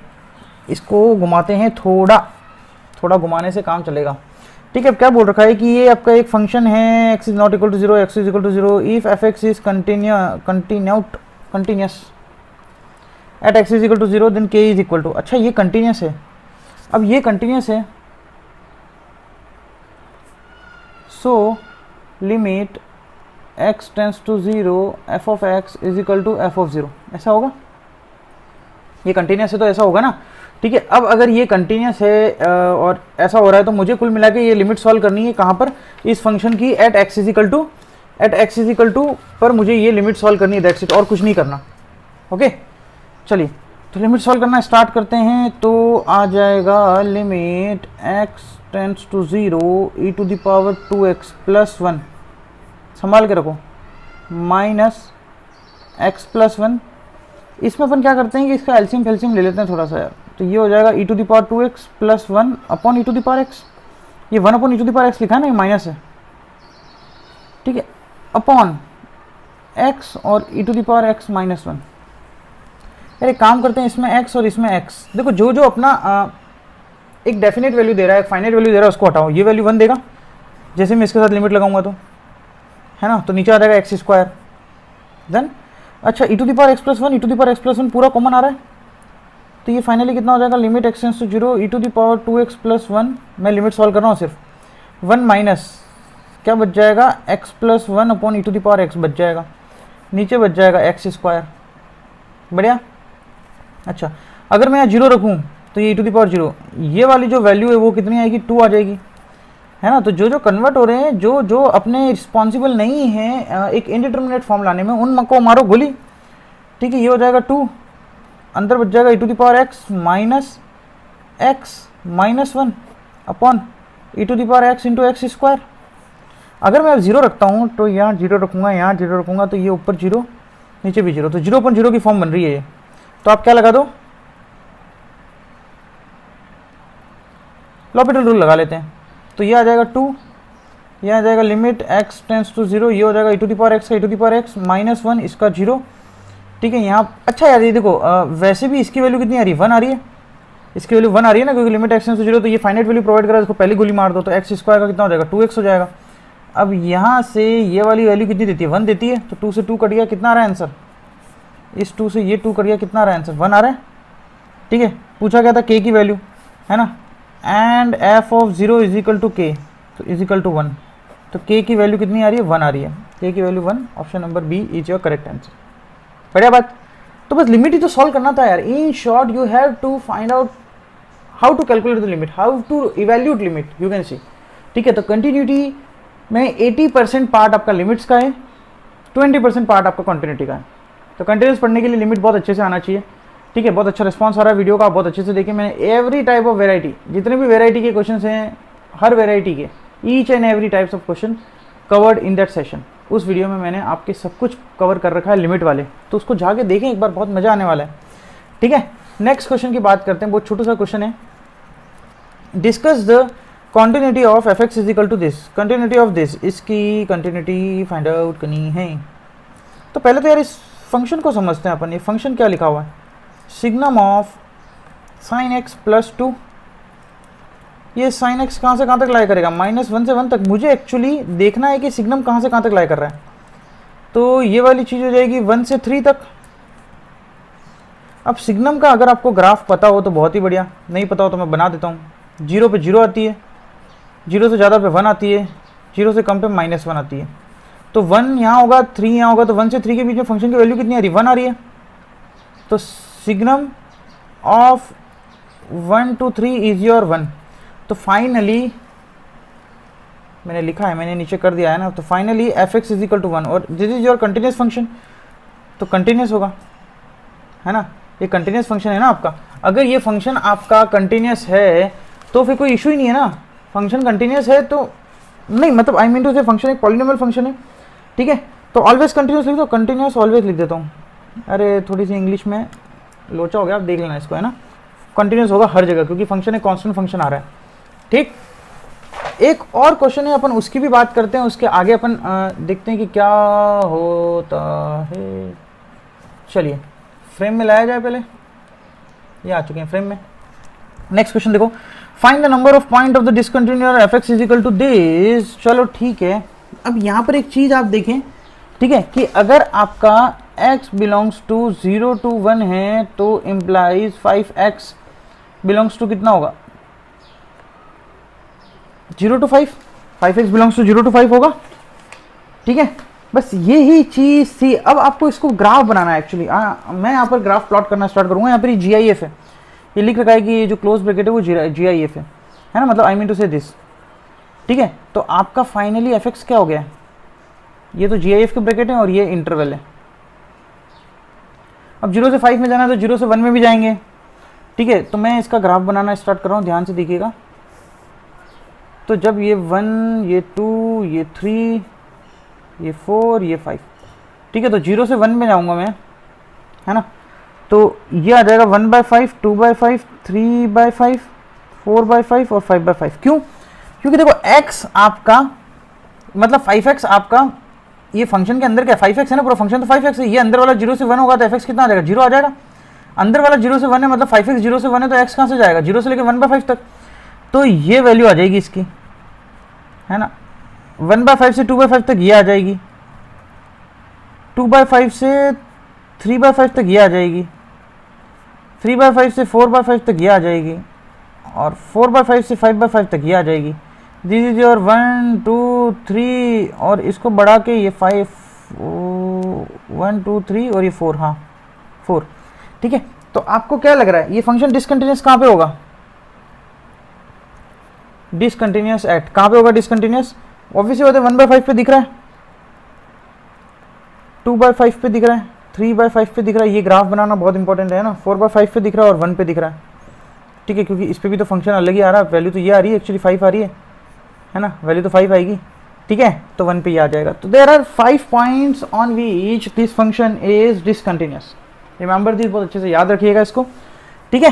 इसको घुमाते हैं, थोड़ा घुमाने से काम चलेगा, ठीक है। अब क्या बोल रखा है कि ये आपका एक फंक्शन है x is not equal to 0, x is equal to 0 if f(x) is continuous at x is equal to 0 then k is equal to, अच्छा ये कंटिन्यूस है, अब ये कंटिन्यूस है, so limit x tends to 0 f of x is equal to f of 0, ऐसा होगा, ये continuous है तो ऐसा होगा ना, ठीक है। अब अगर ये कंटिन्यूस है और ऐसा हो रहा है तो मुझे कुल मिला के ये लिमिट सॉल्व करनी है कहाँ पर, इस फंक्शन की at x is equal to पर मुझे ये लिमिट सॉल्व करनी है, दैट्स इट, और कुछ नहीं करना, ओके। चलिए तो लिमिट सॉल्व करना स्टार्ट करते हैं। तो आ जाएगा limit x tends to 0 e to the power 2x plus 1, संभाल के रखो, माइनस x प्लस 1, इसमें अपन क्या करते हैं कि इसका एलसीएम फेल्सियम ले लेते हैं थोड़ा सा यार, तो ये हो जाएगा e to the power 2x plus 1 upon e to the power x, ये 1 upon e to the power x लिखा है ना, ये माइनस है, ठीक है, अपॉन x और e to the power x minus 1। अरे काम करते हैं, इसमें x और इसमें x, देखो जो जो अपना एक डेफिनेट वैल्यू दे रहा है, एक फाइनाइट वैल्यू दे रहा है, उसको हटाओ, ये वैल्यू 1 देगा, जैसे मैं इसके साथ लिमिट लगाऊंगा तो, है ना, तो नीचे आ जाएगा x स्क्वायर, देन अच्छा e to the power x plus 1, e to the power x plus 1 पूरा कॉमन आ रहा है, तो ये फाइनली कितना हो जाएगा, limit x tends to 0 e to the power 2x plus 1, मैं लिमिट सॉल्व कर रहा हूँ सिर्फ, 1 माइनस क्या बच जाएगा, x plus 1 upon e to the power x बच जाएगा, नीचे बच जाएगा x स्क्वायर, बढ़िया। अच्छा अगर मैं यहाँ 0 रखूँ तो ये e टू द पावर 0, ये वाली जो वैल्यू है वो कितनी आएगी, 2 आ जाएगी, है ना। तो जो जो कन्वर्ट हो रहे हैं, जो जो अपने रिस्पॉन्सिबल नहीं है एक इनडिटर्मिनेट फॉर्म लाने में, उन को मारो गोली, ठीक है। ये हो जाएगा 2, अंदर बच जाएगा e to the power x minus 1 upon e to the power x into x square. अगर मैं अब 0 रखता हूँ तो यहाँ 0 रखूँगा, यहाँ 0 रखूँगा, तो ये ऊपर 0 नीचे भी 0, तो 0/0 की फॉर्म बन रही है ये, तो आप क्या लगा दो, लॉपिटल रूल लगा लेते हैं, तो ये आ जाएगा 2, ये आ जाएगा लिमिट x टेंस टू 0, ये हो जाएगा e to the power x का e to the power x minus 1, इसका 0, ठीक है। यहाँ अच्छा यार ये देखो वैसे भी इसकी वैल्यू कितनी आ रही है, 1 आ रही है, इसकी वैल्यू 1 आ रही है ना, क्योंकि लिमिट x टेंस टू 0, तो ये फाइनाइट वैल्यू प्रोवाइड करा है, इसको पहली गोली मार दो, तो x स्क्वायर का कितना हो जाएगा, 2x हो जाएगा। अब यहाँ से ये वाली वैल्यू कितनी देती है, 1 देती है, तो 2 से 2 कट गया, कितना आ रहा है आंसर, इस 2 से ये 2 कट गया, कितना आ रहा है आंसर, 1 आ रहा है, ठीक है। पूछा गया था k की वैल्यू, है ना, and f of 0 is equal to k, तो इज इक्वल टू 1, तो k की वैल्यू कितनी आ रही है, 1 आ रही है, k की value 1, option number B is your correct answer, बढ़िया बात। तो बस लिमिट ही तो सॉल्व करना था यार, in short you have to find out how to calculate the limit, how to evaluate limit, you can see, ठीक है। तो कंटिन्यूटी में 80% पार्ट आपका लिमिट्स का है, 20% पार्ट आपका कंटिन्यूटी का है। तो कंटिन्यूस पढ़ने के लिए लिमिट बहुत अच्छे से आना चाहिए, ठीक है। बहुत अच्छा रिस्पॉन्स आ रहा है वीडियो का, आप बहुत अच्छे से देखिए, मैंने एवरी टाइप ऑफ वेराइटी, जितने भी वेराइटी के क्वेश्चन हैं, हर वेराइटी के each and every types of question covered in that session, उस वीडियो में मैंने आपके सब कुछ कवर कर रखा है लिमिट वाले, तो उसको जाके देखें एक बार, बहुत मज़ा आने वाला है, ठीक है। नेक्स्ट क्वेश्चन की बात करते हैं, बहुत छोटा सा क्वेश्चन है। Discuss the continuity of f x is equal to this, continuity of this, इसकी कॉन्टिन्यूटी फाइंड आउट करनी है। तो पहले तो यार इस फंक्शन को समझते हैं अपन। ये फंक्शन क्या लिखा हुआ है, signum of sine x plus 2। ये साइन एक्स कहाँ से कहाँ तक लाई करेगा, -1 से 1 तक। मुझे एक्चुअली देखना है कि सिग्नम कहाँ से कहाँ तक लाई कर रहा है। तो ये वाली चीज़ हो जाएगी 1 से 3 तक। अब सिग्नम का अगर आपको ग्राफ पता हो तो बहुत ही बढ़िया, नहीं पता हो तो मैं बना देता हूँ। 0 पे 0 आती है, 0 से ज़्यादा पे 1 आती है, 0 से कम पे -1 आती है। तो 1 यहाँ होगा, 3 यहाँ होगा, तो 1 से 3 के बीच में फंक्शन की वैल्यू कितनी आ रही है, 1 आ रही है। तो signum of 1 to 3 is your 1। तो फाइनली मैंने लिखा है, मैंने नीचे कर दिया है ना। तो finally f x is equal to 1 और this is your continuous function. तो कंटिन्यूस होगा, है ना, ये कंटिन्यूस फंक्शन है ना आपका। अगर ये फंक्शन आपका कंटिन्यूस है तो फिर कोई इशू ही नहीं है ना। फंक्शन कंटिन्यूस है तो नहीं, मतलब आई मीन टू से फंक्शन एक पॉलिनोमियल फंक्शन है, ठीक है। तो ऑलवेज कंटिन्यूस लिख दो, कंटिन्यूस ऑलवेज लिख देता हूँ। अरे थोड़ी सी इंग्लिश में लोचा हो गया, आप देख लेना इसको, है ना। कंटिन्यूस होगा हर जगह क्योंकि फंक्शन एक कांस्टेंट फंक्शन आ रहा है, ठीक। एक और क्वेश्चन है, अपन उसकी भी बात करते हैं। उसके आगे अपन देखते हैं कि क्या होता है। चलिए फ्रेम में लाया जाए, पहले ये आ चुके हैं फ्रेम में। नेक्स्ट क्वेश्चन देखो, find the number of point of the discontinuity f x is equal to this. चलो ठीक है। अब यहाँ पर एक चीज़ आप देखें, ठीक है, कि अगर आपका x बिलोंग्स टू 0 to 1 है तो इम्प्लाइज 5x बिलोंग्स टू कितना होगा, 0 to 5। 5x belongs to 0 to 5 होगा, ठीक है। बस यही चीज़ थी। अब आपको इसको ग्राफ बनाना है एक्चुअली। मैं यहाँ पर ग्राफ प्लॉट करना स्टार्ट करूँगा। यहाँ पर ये GIF है, ये लिख रखा है कि ये जो क्लोज ब्रैकेट है वो GIF है ना, मतलब आई मीन टू से दिस, ठीक है। तो आपका फाइनली एफ एक्स क्या हो गया, ये तो GIF के ब्रैकेट है और ये इंटरवल है। अब 0 से 5 में जाना है तो 0 से 1 में भी जाएंगे, ठीक है। तो मैं इसका ग्राफ बनाना स्टार्ट कर रहा हूँ, ध्यान से देखिएगा। तो जब ये 1, ये 2, ये 3, ये 4, ये 5, ठीक है। तो 0 से 1 में जाऊँगा मैं, है ना। तो ये आ जाएगा 1/5, 2/5, 3/5, 4/5 और 5/5। क्यों? क्योंकि देखो x आपका मतलब 5x आपका ये फंक्शन के अंदर क्या 5x है ना, पूरा फंक्शन तो 5x है। ये अंदर वाला 0 से 1 होगा तो fx कितना आ जाएगा, 0 आ जाएगा। अंदर वाला 0 से 1 है मतलब 5x 0 से 1 है तो x कहाँ से जाएगा, 0 से लेकर 1/5 तक। तो ये वैल्यू आ जाएगी इसकी, है ना। 1/5 से 2/5 तक ये आ जाएगी, 2/5 से 3/5 तक ये आ जाएगी, 3/5 से 4/5 तक ये आ जाएगी और 4/5 से 5/5 तक ये आ जाएगी। दिस इज योर 1 2 3 और इसको बढ़ा के ये 5 1 2 3 और ये 4, हाँ 4, ठीक है। तो आपको क्या लग रहा है ये फंक्शन डिसकंटिन्यूअस कहाँ पे होगा, डिसकंटिन्यूअस एट कहाँ पे होगा, डिसकंटिन्यूअस ऑब्वियसली होता है 1/5 पे दिख रहा है, 2/5 पे दिख रहा है, 3/5 पे दिख रहा है। ये ग्राफ बनाना बहुत इंपॉर्टेंट है ना। 4/5 पे दिख रहा है और 1 पे दिख रहा है, ठीक है, क्योंकि इस पे भी तो फंक्शन अलग ही आ रहा है। वैल्यू तो ये आ रही है एक्चुअली 5 आ रही है ना, वैल्यू तो 5 आएगी, ठीक है। तो 1 पे ये आ जाएगा। तो there are 5 points on which this function is discontinuous. Remember this, बहुत अच्छे से याद रखिएगा इसको, ठीक है।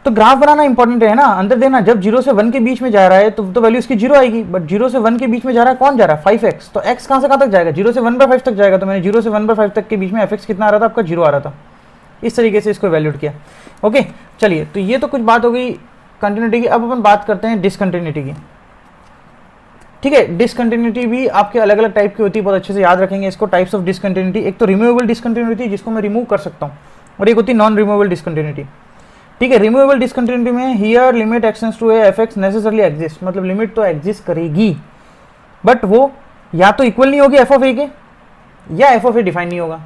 तो ग्राफ बनाना इंपॉर्टेंट है ना। अंदर देखना, जब 0 से 1 के बीच में जा रहा है तो वैल्यू इसकी 0 आएगी, बट 0 से 1 के बीच में जा रहा है, कौन जा रहा है, 5x। तो x कहाँ से कहाँ तक जाएगा, 0 से 1/5 तक जाएगा। तो मैंने 0 से 1/5 तक के बीच में fx कितना आ रहा था आपका, 0 आ रहा था। इस तरीके से इसको वैल्यूड किया, ओके। चलिए, तो ये तो कुछ बात हो गई कंटिन्यूटी की। अब अपन बात करते हैं डिसकंटिन्यूटी की, ठीक है। डिसकंटिन्यूटी भी आपके अलग अलग टाइप की होती है, बहुत अच्छे से याद रखेंगे इसको। टाइप्स ऑफ डिसकंटिन्यूटी, एक तो रिमूवेबल डिसकंटिन्यूटी जिसको मैं रिमूव कर सकता हूँ, और एक होती है नॉन रिमूवेबल डिसकंटिन्यूटी, ठीक है। रिमूवेबल डिसकंटिन्यूटी में here limit x tends to a f x necessarily exist, मतलब लिमिट तो एग्जिस्ट करेगी बट वो या तो इक्वल नहीं होगी एफ ऑफ ए के, या एफ ऑफ ए डिफाइन नहीं होगा।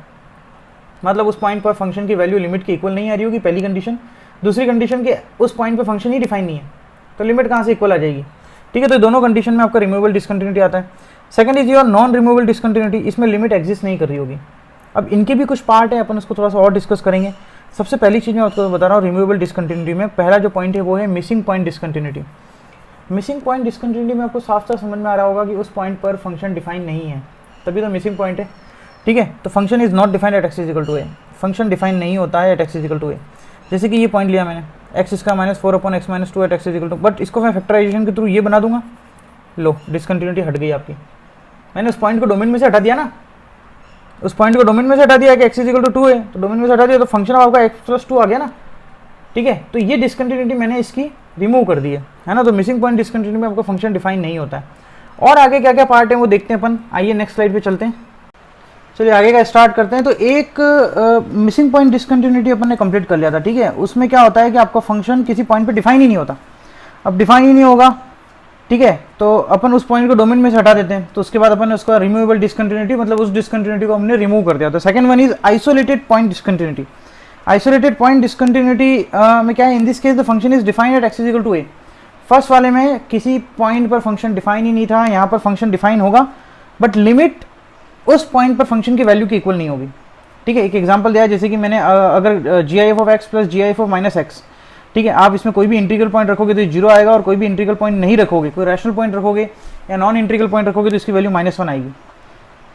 मतलब उस पॉइंट पर फंक्शन की वैल्यू लिमिट के इक्वल नहीं आ रही होगी, पहली कंडीशन। दूसरी कंडीशन के उस पॉइंट पर फंक्शन ही डिफाइन नहीं है, तो लिमिट कहाँ से इक्वल आ जाएगी, ठीक है। तो दोनों कंडीशन में आपका रिमूवेबल डिसकंटिन्यूटी आता है। Second is your non removable discontinuity, इसमें लिमिट एग्जिस्ट नहीं कर रही होगी। अब इनके भी कुछ पार्ट है, अपन उसको थोड़ा सा और डिस्कस करेंगे। सबसे पहली चीज़ मैं आपको बता रहा हूँ, रिमूवेबल डिसकंटिन्यूटी में पहला जो पॉइंट है वो है missing point discontinuity. Missing point discontinuity में आपको साफ साफ समझ में आ रहा होगा कि उस पॉइंट पर फंक्शन डिफाइन नहीं है, तभी तो मिसिंग पॉइंट है, ठीक है। तो function is not defined at x is equal to a, function define नहीं होता है at x is equal to a. जैसे कि ये पॉइंट लिया मैंने, x square minus 4/x-2 at x is equal to, but इसको मैं फैक्टराइजेशन के थ्रू ये बना दूंगा, लो डिसकंटिन्यूटी हट गई आपकी। मैंने उस पॉइंट को डोमेन में से हटा दिया ना, उस पॉइंट को डोमेन में से हटा दिया कि एक्स इज इक्वल टू 2 है, तो डोमेन में से हटा दिया तो फंक्शन ऑफ आपका x+2 आ गया ना, ठीक है। तो ये डिसकंटिन्यूटी मैंने इसकी रिमूव कर दी है ना। तो मिसिंग पॉइंट डिसकंटिन्यूटी में आपका फंक्शन डिफाइन नहीं होता है। और आगे क्या क्या पार्ट है वो देखते हैं अपन, आइए नेक्स्ट स्लाइड पे चलते हैं। चलिए आगे का स्टार्ट करते हैं। तो एक मिसिंग पॉइंट डिसकंटिन्यूटी अपन ने कंप्लीट कर लिया था, ठीक है। उसमें क्या होता है कि आपका फंक्शन किसी पॉइंट पे डिफाइन ही नहीं होता। अब डिफाइन ही नहीं होगा, ठीक है, तो अपन उस पॉइंट को डोमेन में से हटा देते हैं। तो उसके बाद अपन ने उसका रिमूवेबल डिसकंटिन्यूटी, मतलब उस डिसकंटिन्यूटी को हमने रिमूव कर दिया। तो second one is isolated point discontinuity. Isolated point discontinuity में क्या है, in this case the function is defined at x is equal to a. First वाले में किसी पॉइंट पर फंक्शन डिफाइन ही नहीं था, यहाँ पर फंक्शन डिफाइन होगा बट लिमिट उस पॉइंट पर फंक्शन की वैल्यू की इक्वल नहीं होगी, ठीक है। एक एग्जांपल दिया है, जैसे कि मैंने अगर G I F of x plus G I F of minus x, ठीक है, आप इसमें कोई भी इंटीग्रल पॉइंट रखोगे तो जीरो आएगा, और कोई भी इंटीग्रल पॉइंट नहीं रखोगे, कोई रैशनल पॉइंट रखोगे या नॉन इंटीग्रल पॉइंट रखोगे तो इसकी वैल्यू -1 आएगी,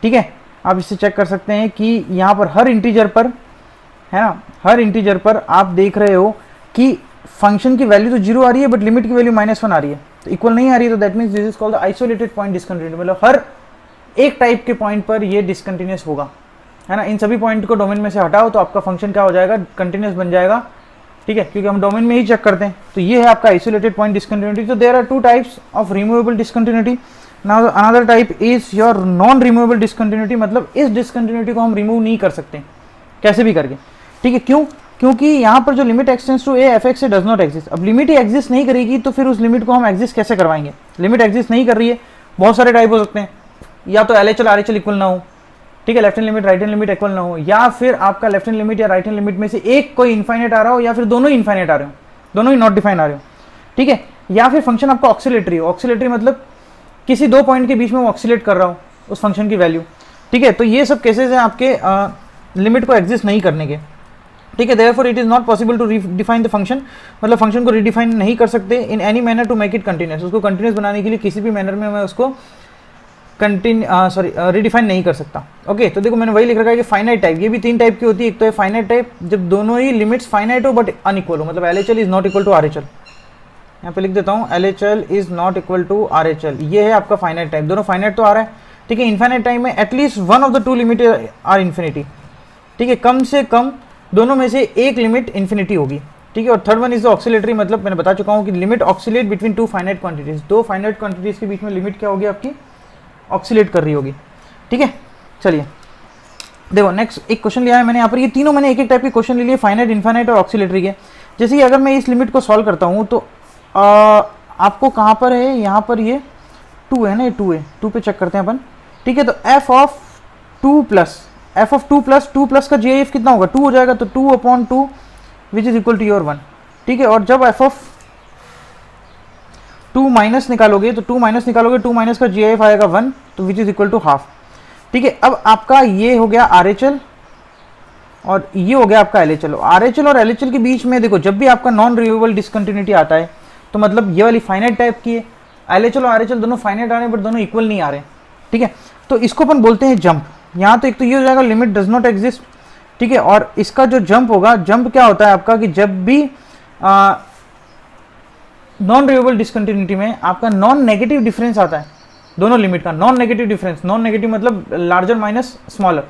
ठीक है। आप इससे चेक कर सकते हैं कि यहाँ पर हर इंटीजर पर, है ना, हर इंटीजर पर आप देख रहे हो कि फंक्शन की वैल्यू तो जीरो आ रही है बट लिमिट की वैल्यू -1 आ रही है, तो इक्वल नहीं आ रही है। तो that means this is called isolated point discontinuity, मतलब हर एक टाइप के पॉइंट पर ये डिसकंटिन्यूस होगा, है ना। इन सभी पॉइंट को डोमेन में से हटाओ तो आपका फंक्शन क्या हो जाएगा, कंटिन्यूस बन जाएगा, ठीक है, क्योंकि हम डोमेन में ही चेक करते हैं। तो ये है आपका आइसोलेटेड पॉइंट डिसकंटिन्यूटी। तो there are two types of removable discontinuity. Now another type is your non removable discontinuity, मतलब इस डिसकंटिन्यूटी को हम रिमूव नहीं कर सकते कैसे भी करके, ठीक है। क्यों? क्योंकि यहाँ पर जो limit x tends to a f x does not exist. अब लिमिट ही एग्जिस्ट नहीं करेगी तो फिर उस लिमिट को हम एग्जिस्ट कैसे करवाएंगे। लिमिट एग्जिस्ट नहीं कर रही है, बहुत सारे टाइप हो सकते हैं, या तो LHL RHL इक्वल ना हो, ठीक है, left hand limit right hand limit equal ना हो, या फिर आपका लेफ्ट हैंड लिमिट या राइट हैंड लिमिट में से एक कोई इनफाइनाइट आ रहा हो, या फिर दोनों इनफाइनाइट आ रहे हो, दोनों ही नॉट डिफाइन आ रहे हो, ठीक है, या फिर फंक्शन आपका ऑक्सिलेटरी हो। ऑक्सिलेटरी मतलब किसी दो पॉइंट के बीच में वो ऑक्सिलेट कर रहा हो उस फंक्शन की वैल्यू, ठीक है। तो ये सब केसेस हैं आपके लिमिट को एग्जिस्ट नहीं करने के, ठीक है। Therefore it is not possible to redefine the function, मतलब फंक्शन को रिडिफाइन नहीं कर सकते in any manner to make it continuous. उसको कंटिन्यूस बनाने के लिए किसी भी मैनर में मैं उसको रिडिफाइन नहीं कर सकता। ओके, तो देखो मैंने वही लिख रखा है कि फाइनाइट टाइप, ये भी तीन टाइप की होती है। एक तो है फाइनाइट टाइप, जब दोनों ही लिमिट्स फाइनाइट हो बट अनइक्वल हो, मतलब LHL is not equal to RHL। यहाँ पे लिख देता हूँ LHL is not equal to RHL, ये है आपका फाइनाइट टाइप। दोनों फाइनाइट तो आ रहा है, ठीक है। इनफाइनाइट टाइप में at least one of the two limit are infinity, ठीक है, कम से कम दोनों में से एक लिमिट इन्फिनिटी होगी, ठीक है। और third one is the oscillatory, मतलब मैंने बता चुका हूँ कि limit oxalate between two finite quantities. दो फाइनाइट क्वांटिटीज के बीच में लिमिट क्या होगी आपकी, ऑक्सिलेट कर रही होगी, ठीक है। चलिए देखो नेक्स्ट एक क्वेश्चन लिया है मैंने यहाँ पर, ये तीनों मैंने एक एक टाइप के क्वेश्चन ले लिए, फाइनाइट, इनफाइनाइट और ऑक्सिलेटरी के। जैसे कि अगर मैं इस लिमिट को सॉल्व करता हूँ तो आपको कहाँ पर है, यहाँ पर ये 2 है ना, ये 2 है, 2 पे चेक करते हैं अपन, ठीक है। तो f ऑफ 2 प्लस का GIF कितना होगा, 2 हो जाएगा, तो 2/2 which is equal to your 1, ठीक है। और जब f ऑफ 2 माइनस निकालोगे तो 2 माइनस निकालोगे, 2 माइनस का GIF आएगा 1, तो which is equal to half, ठीक है। अब आपका ये हो गया RHL और ये हो गया आपका LHL। RHL और LHL के बीच में देखो जब भी आपका नॉन रिमूवेबल डिसकंटिन्यूटी आता है तो मतलब ये वाली फाइनाइट टाइप की है। LHL और RHL दोनों फाइनाइट आ रहे हैं बट दोनों इक्वल नहीं आ रहे, ठीक है। तो इसको अपन बोलते हैं जंप। यहाँ तो एक तो ये हो जाएगा लिमिट डज नॉट एग्जिस्ट, ठीक है। और इसका जो जंप होगा, जंप क्या होता है आपका कि जब भी नॉन रिमूवेबल डिसकंटिन्यूटी में आपका नॉन नेगेटिव डिफरेंस आता है दोनों लिमिट का, non negative difference, non negative मतलब larger minus smaller,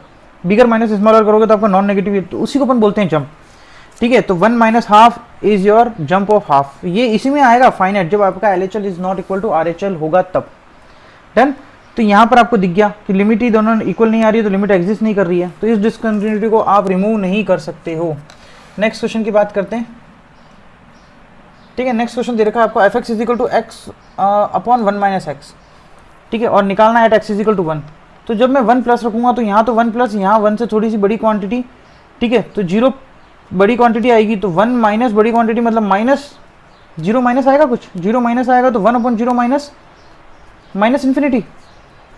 bigger minus smaller करोगे तो आपका नॉन नेगेटिव, तो उसी को अपन बोलते हैं जंप, ठीक है। तो 1 minus half is your jump of half, ये इसी में आएगा फाइनाइट, जब आपका LHL is not equal to RHL होगा तब। डन। तो यहाँ पर आपको दिख गया कि लिमिट ही दोनों इक्वल नहीं आ रही है, तो लिमिट एग्जिस्ट नहीं कर रही है, तो इस डिसकंटिन्यूटी को आप रिमूव नहीं कर सकते हो। नेक्स्ट क्वेश्चन की बात करते हैं, ठीक है। नेक्स्ट क्वेश्चन दे रखा है आपको f(x) is equal to x upon 1 minus x, ठीक है, और निकालना है x इज इक्वल टू 1। तो जब मैं 1 प्लस रखूंगा तो यहाँ तो 1 प्लस, यहाँ 1 से थोड़ी सी बड़ी क्वांटिटी, ठीक है, तो 0 बड़ी क्वांटिटी आएगी, तो 1 माइनस बड़ी क्वांटिटी मतलब माइनस 0 माइनस आएगा, कुछ 0 माइनस आएगा, तो 1/0 माइनस माइनस इन्फिनिटी,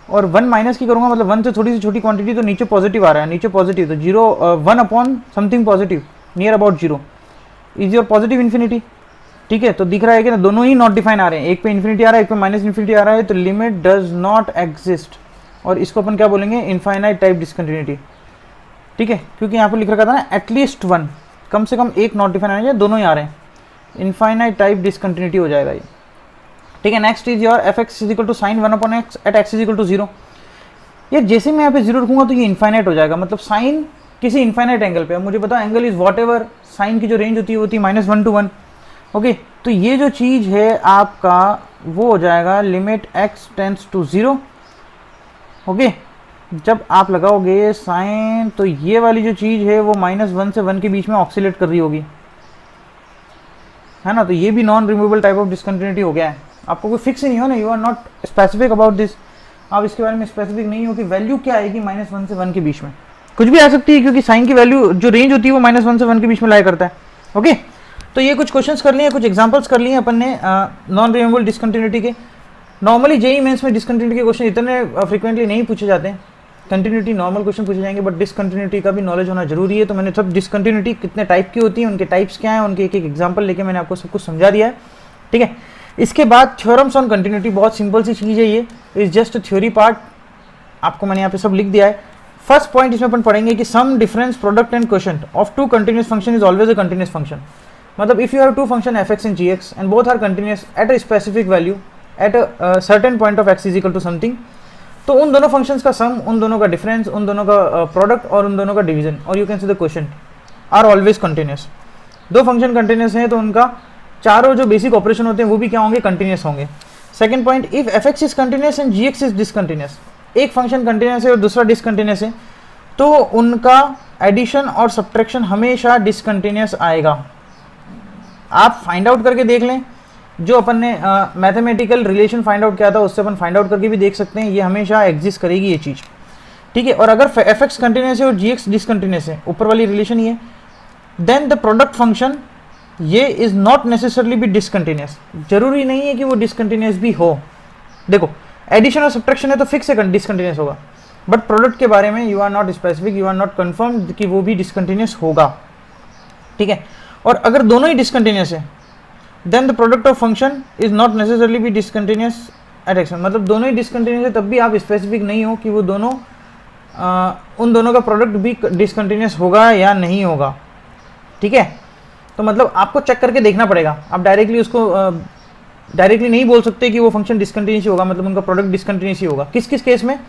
और 1 माइनस की करूँगा मतलब 1 से थोड़ी सी छोटी क्वांटिटी, तो नीचे पॉजिटिव आ रहा है, नीचे पॉजिटिव, तो 1 upon something positive near about 0 is your positive infinity, ठीक है। तो दिख रहा है कि ना दोनों ही नॉट डिफाइन आ रहे हैं, एक पे इन्फिनिटी आ रहा है, एक पे माइनस इन्फिनिटी आ रहा है, तो लिमिट डज नॉट एग्जिस्ट, और इसको अपन क्या बोलेंगे, इनफाइनाइट टाइप डिसकंटिन्यूटी, ठीक है, क्योंकि यहाँ पर लिख रखा था ना एटलीस्ट 1, कम से कम एक नॉट डिफाइन आना चाहिए, दोनों ही आ रहे हैं, इनफाइनाइट टाइप डिसकंटिन्यूटी हो जाएगा ये, ठीक है। Next is your f x is equal to sine 1/x at x is equal to 0। ये जैसे मैं यहाँ पे 0 रखूंगा तो ये इनफाइनाइट हो जाएगा, मतलब साइन किसी इनफाइनाइट एंगल पे, मुझे पता angle is whatever, sine की जो रेंज होती है वो होती है -1 to 1, ओके। तो ये जो चीज़ है आपका वो हो जाएगा limit x tends to 0, okay. जब आप लगाओगे साइन तो ये वाली जो चीज़ है वो -1 से 1 के बीच में ऑक्सीलेट कर रही होगी, है ना। तो ये भी non removable type of discontinuity हो गया है। आपको कोई फिक्स नहीं हो ना, you are not specific about this, आप इसके बारे में स्पेसिफिक नहीं हो कि वैल्यू क्या आएगी -1 से 1 के बीच में, कुछ भी आ सकती है, क्योंकि साइन की वैल्यू जो रेंज होती है वो -1 से 1 के बीच में लाया करता है, ओके। तो ये कुछ क्वेश्चंस कर लिए, कुछ एग्जांपल्स कर लिए अपन ने नॉन रिमूवेबल डिसकंटिन्यूटी के। नॉर्मली जेईई मेंस में डिसकंटिन्यूटी के क्वेश्चन इतने फ्रीक्वेंटली नहीं पूछे जाते हैं, कंटिन्यूटी नॉर्मल क्वेश्चन पूछे जाएंगे, बट डिसकंटिन्यूटी का भी नॉलेज होना जरूरी है। तो मैंने सब डिसकंटिन्यूटी कितने टाइप की होती है, उनके टाइप्स क्या हैं, उनके एक एक एग्जाम्पल लेके मैंने आपको सब कुछ समझा दिया है, ठीक है। इसके बाद थ्योरम्स ऑन कंटिन्यूटी, बहुत सिंपल सी चीज़ है, ये इज जस्ट थ्योरी पार्ट, आपको मैंने यहाँ पे सब लिख दिया है। फर्स्ट पॉइंट इसमें अपन पढ़ेंगे कि sum difference product and quotient of two continuous function is always a continuous function. मतलब if you have two function f x and g x and both are continuous at a specific value at a certain point of x is equal to something, तो उन दोनों functions का सम, उन दोनों का difference, उन दोनों का प्रोडक्ट और उन दोनों का डिवीजन, और you can see the quotient are always continuous. दो फंक्शन कंटिन्यूस हैं तो उनका चारों जो बेसिक ऑपरेशन होते हैं वो भी क्या होंगे, कंटिन्यूस होंगे। Second point, if f x is continuous and g x is discontinuous, एक फंक्शन कंटिन्यूस है और दूसरा डिसकंटिन्यूस है, तो उनका एडिशन और सब्ट्रैक्शन हमेशा डिसकंटिन्यूस आएगा। आप फाइंड आउट करके देख लें, जो अपन ने मैथमेटिकल रिलेशन फाइंड आउट किया था उससे अपन फाइंड आउट करके भी देख सकते हैं, ये हमेशा एग्जिस्ट करेगी ये चीज़, ठीक है। और अगर एफ एक्स कंटिन्यूस है और जी एक्स डिसकंटिन्यूस है, ऊपर वाली रिलेशन ये, देन द प्रोडक्ट फंक्शन ये इज नॉट नेसेसरली भी डिसकंटिन्यूस, जरूरी नहीं है कि वो डिसकंटिन्यूस भी हो। देखो एडिशन और सब्ट्रैक्शन है तो फिक्स है डिसकंटिन्यूस होगा, बट प्रोडक्ट के बारे में you are not specific, you are not confirm कि वो भी डिसकंटिन्यूस होगा, ठीक है। और अगर दोनों ही डिसकंटिन्यूस है then the product of function is not necessarily भी डिसकंटिन्यूस एट एक्स, मतलब दोनों ही डिसकंटिन्यूस है तब भी आप स्पेसिफिक नहीं हो कि वो दोनों उन दोनों का प्रोडक्ट भी डिसकंटिन्यूस होगा या नहीं होगा, ठीक है। तो मतलब आपको चेक करके देखना पड़ेगा, आप डायरेक्टली उसको डायरेक्टली नहीं बोल सकते कि वो फंक्शन डिसकंटिन्यूस ही होगा, मतलब उनका प्रोडक्ट डिसकंटिन्यूस ही होगा। किस किस केस में,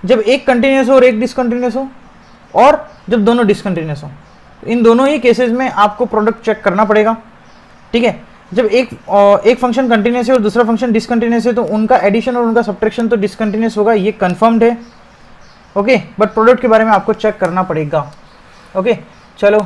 जब एक कंटिन्यूस हो और एक डिसकंटिन्यूस हो, और जब दोनों डिसकंटिन्यूस हो, इन दोनों ही केसेस में आपको प्रोडक्ट चेक करना पड़ेगा, ठीक है। जब एक फंक्शन कंटिन्यूस है और दूसरा फंक्शन डिसकंटिन्यूस है तो उनका एडिशन और उनका सब्ट्रैक्शन तो डिसकंटिन्यूस होगा, ये कंफर्म्ड है, ओके। बट प्रोडक्ट के बारे में आपको चेक करना पड़ेगा, ओके। चलो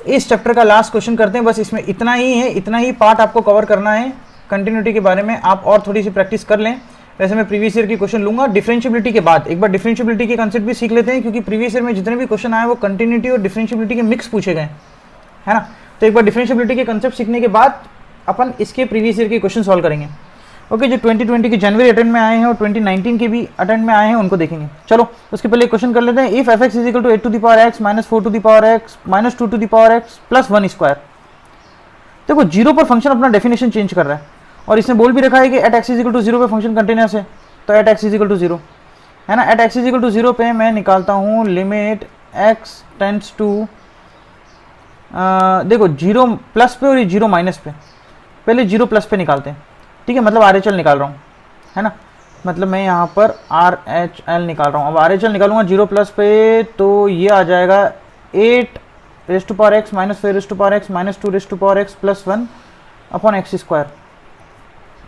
इस चैप्टर का लास्ट क्वेश्चन करते हैं, बस इसमें इतना ही है, इतना ही पार्ट आपको कवर करना है कंटिन्यूटी के बारे में। आप और थोड़ी सी प्रैक्टिस कर लें, वैसे मैं प्रीवियस ईयर की क्वेश्चन लूंगा डिफरेंशिएबिलिटी के बाद। एक बार डिफरेंशिएबिलिटी के कंसेप्ट भी सीख लेते हैं, क्योंकि प्रीवियस ईयर में जितने भी क्वेश्चन आए वो कंटिन्यूटी और डिफरेंशिएबिलिटी के मिक्स पूछे गए, है ना। तो एक बार डिफरेंशिएबिलिटी के कंसेप्ट सीखने के बाद अपन इसके प्रीवियस ईयर के क्वेश्चन सॉल्व करेंगे, ओके। जो 2020 के जनवरी अटेंड में आए हैं और 2019 के भी अटेंड में आए हैं उनको देखेंगे। चलो उसके पहले क्वेश्चन कर लेते हैं। If f x is equal to 8 to the power x minus 4 to the power x minus 2 to the power x plus 1 square. देखो जीरो पर फंक्शन अपना डेफिनेशन चेंज कर रहा है, और इसने बोल भी रखा है कि at x is equal to 0 पे फंक्शन कंटिन्यूस है, तो at x is equal to 0 है ना। At x is equal to 0 पे मैं निकालता हूँ लिमिट x टेंड्स टू, देखो 0 प्लस पे और ये 0 माइनस पे, पहले 0 प्लस पे निकालते हैं, ठीक है। मतलब आर एच एल निकाल रहा हूँ, है ना। मतलब मैं यहाँ पर आर एच एल निकाल रहा हूँ। अब आर एच एल निकालूंगा 0 प्लस पे, तो ये आ जाएगा 8 raise to power x minus 4 raise to power x minus 2 raise to power x plus 1 upon x square,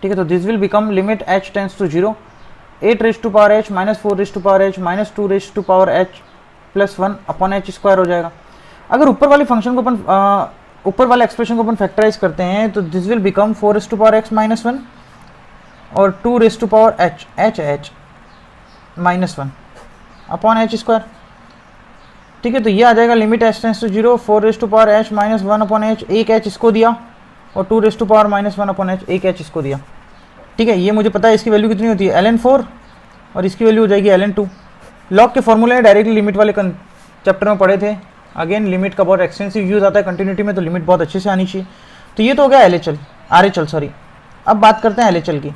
ठीक है। तो this will become limit h tends to 0 8 raise to power h minus 4 raise to power h minus 2 raise to power h plus 1 upon h square हो जाएगा। अगर ऊपर वाले function को अपन ऊपर वाले एक्सप्रेशन को अपन फैक्टराइज करते हैं तो this will become 4 raise to power x minus 1 और 2 raise to power h h h minus 1 upon h square, ठीक है। तो ये आ जाएगा limit h tends to 0 4 raise to power h minus 1 upon h, एक एच इसको दिया, और 2 raise to power minus 1 upon h, एक एच इसको दिया, ठीक है। ये मुझे पता है इसकी वैल्यू कितनी होती है ln4 और इसकी वैल्यू हो जाएगी ln2। लॉग के फॉर्मूले डायरेक्टली लिमिट वाले चैप्टर में पढ़े थे। अगेन लिमिट का बहुत एक्सटेंसिव यूज आता है कंटिन्यूटी में, तो लिमिट बहुत अच्छे से आनी चाहिए। तो ये तो हो गया RHL सॉरी। अब बात करते हैं LHL की।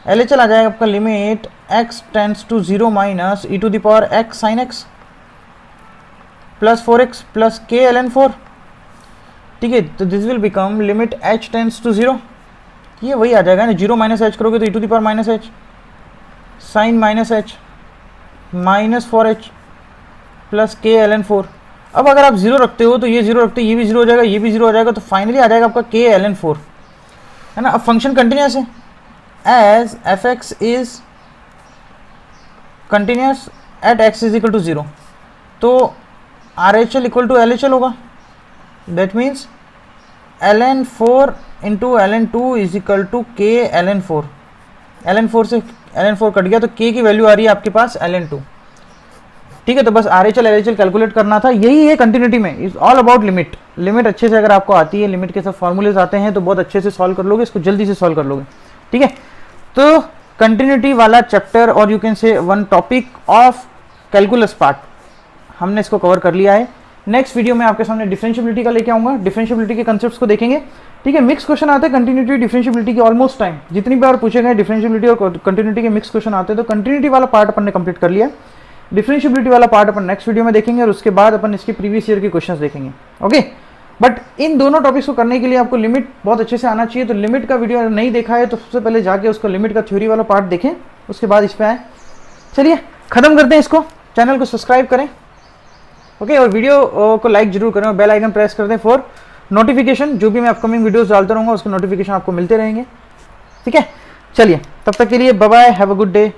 LHL आ जाएगा आपका limit x tends to 0 minus e to the power x sine x plus 4x plus k ln4 ठीक है, तो this will become limit h tends to 0, ये वही आ जाएगा ना, 0 माइनस एच करोगे तो e to the power minus h sine minus h minus 4h plus k ln 4। अब अगर आप 0 रखते हो तो ये 0 रखते हो, ये भी 0 हो जाएगा, ये भी 0 हो जाएगा, तो फाइनली आ जाएगा आपका के ln 4, है ना। अब फंक्शन कंटिन्यूस है, as f x is continuous at x is equal to 0, तो R H L equal to L H L होगा। That means ln 4 into ln 2 is equal to k ln 4। ln 4 से ln 4 cut गया तो k की value आ रही है आपके पास ln 2। ठीक है, तो बस are H L L H L calculate करना था, यही है कंटिन्यूटी में, is all about limit. Limit अच्छे से अगर आपको आती है, लिमिट के सब फॉर्मूलेज आते हैं तो बहुत अच्छे से सॉल्व कर लोगे, इसको जल्दी से सॉल्व कर लोगे। ठीक है, तो कंटिन्यूटी वाला चैप्टर और यू कैन से one topic of calculus part हमने इसको कवर कर लिया है। नेक्स्ट वीडियो में आपके सामने डिफरेंशियबिलिटी का लेके आऊंगा, डिफरेंशियबिलिटी के कंसेप्ट्स को देखेंगे। ठीक है, मिक्स क्वेश्चन आते हैं कंटिन्यूटी डिफरेंशियबिलिटी के ऑलमोस्ट टाइम, जितनी बार पूछे गए डिफरेंशियबिलिटी और कंटिन्यूटी के मिक्स क्वेश्चन आते हैं, तो कंटिन्यूटी वाला पार्ट अपन ने कंप्लीट कर लिया। डिफरेंशियबिलिटी वाला पार्ट अपन नेक्स्ट वीडियो में देखेंगे और उसके बाद अपन इसके प्रीवियस ईयर के क्वेश्चंस देखेंगे। ओके, बट इन दोनों टॉपिक्स को करने के लिए आपको लिमिट बहुत अच्छे से आना चाहिए। तो लिमिट का वीडियो अगर नहीं देखा है तो सबसे पहले जाके उसको लिमिट का थ्योरी वाला पार्ट देखें, उसके बाद इस पे आए। चलिए खत्म करते हैं इसको, चैनल को सब्सक्राइब करें, ओके, और वीडियो को लाइक जरूर करें और बेल आइकन प्रेस कर दें फॉर नोटिफिकेशन। जो भी मैं अपकमिंग वीडियोस डालता रहूँगा उसके नोटिफिकेशन आपको मिलते रहेंगे। ठीक है, चलिए तब तक के लिए bye bye, have a good day.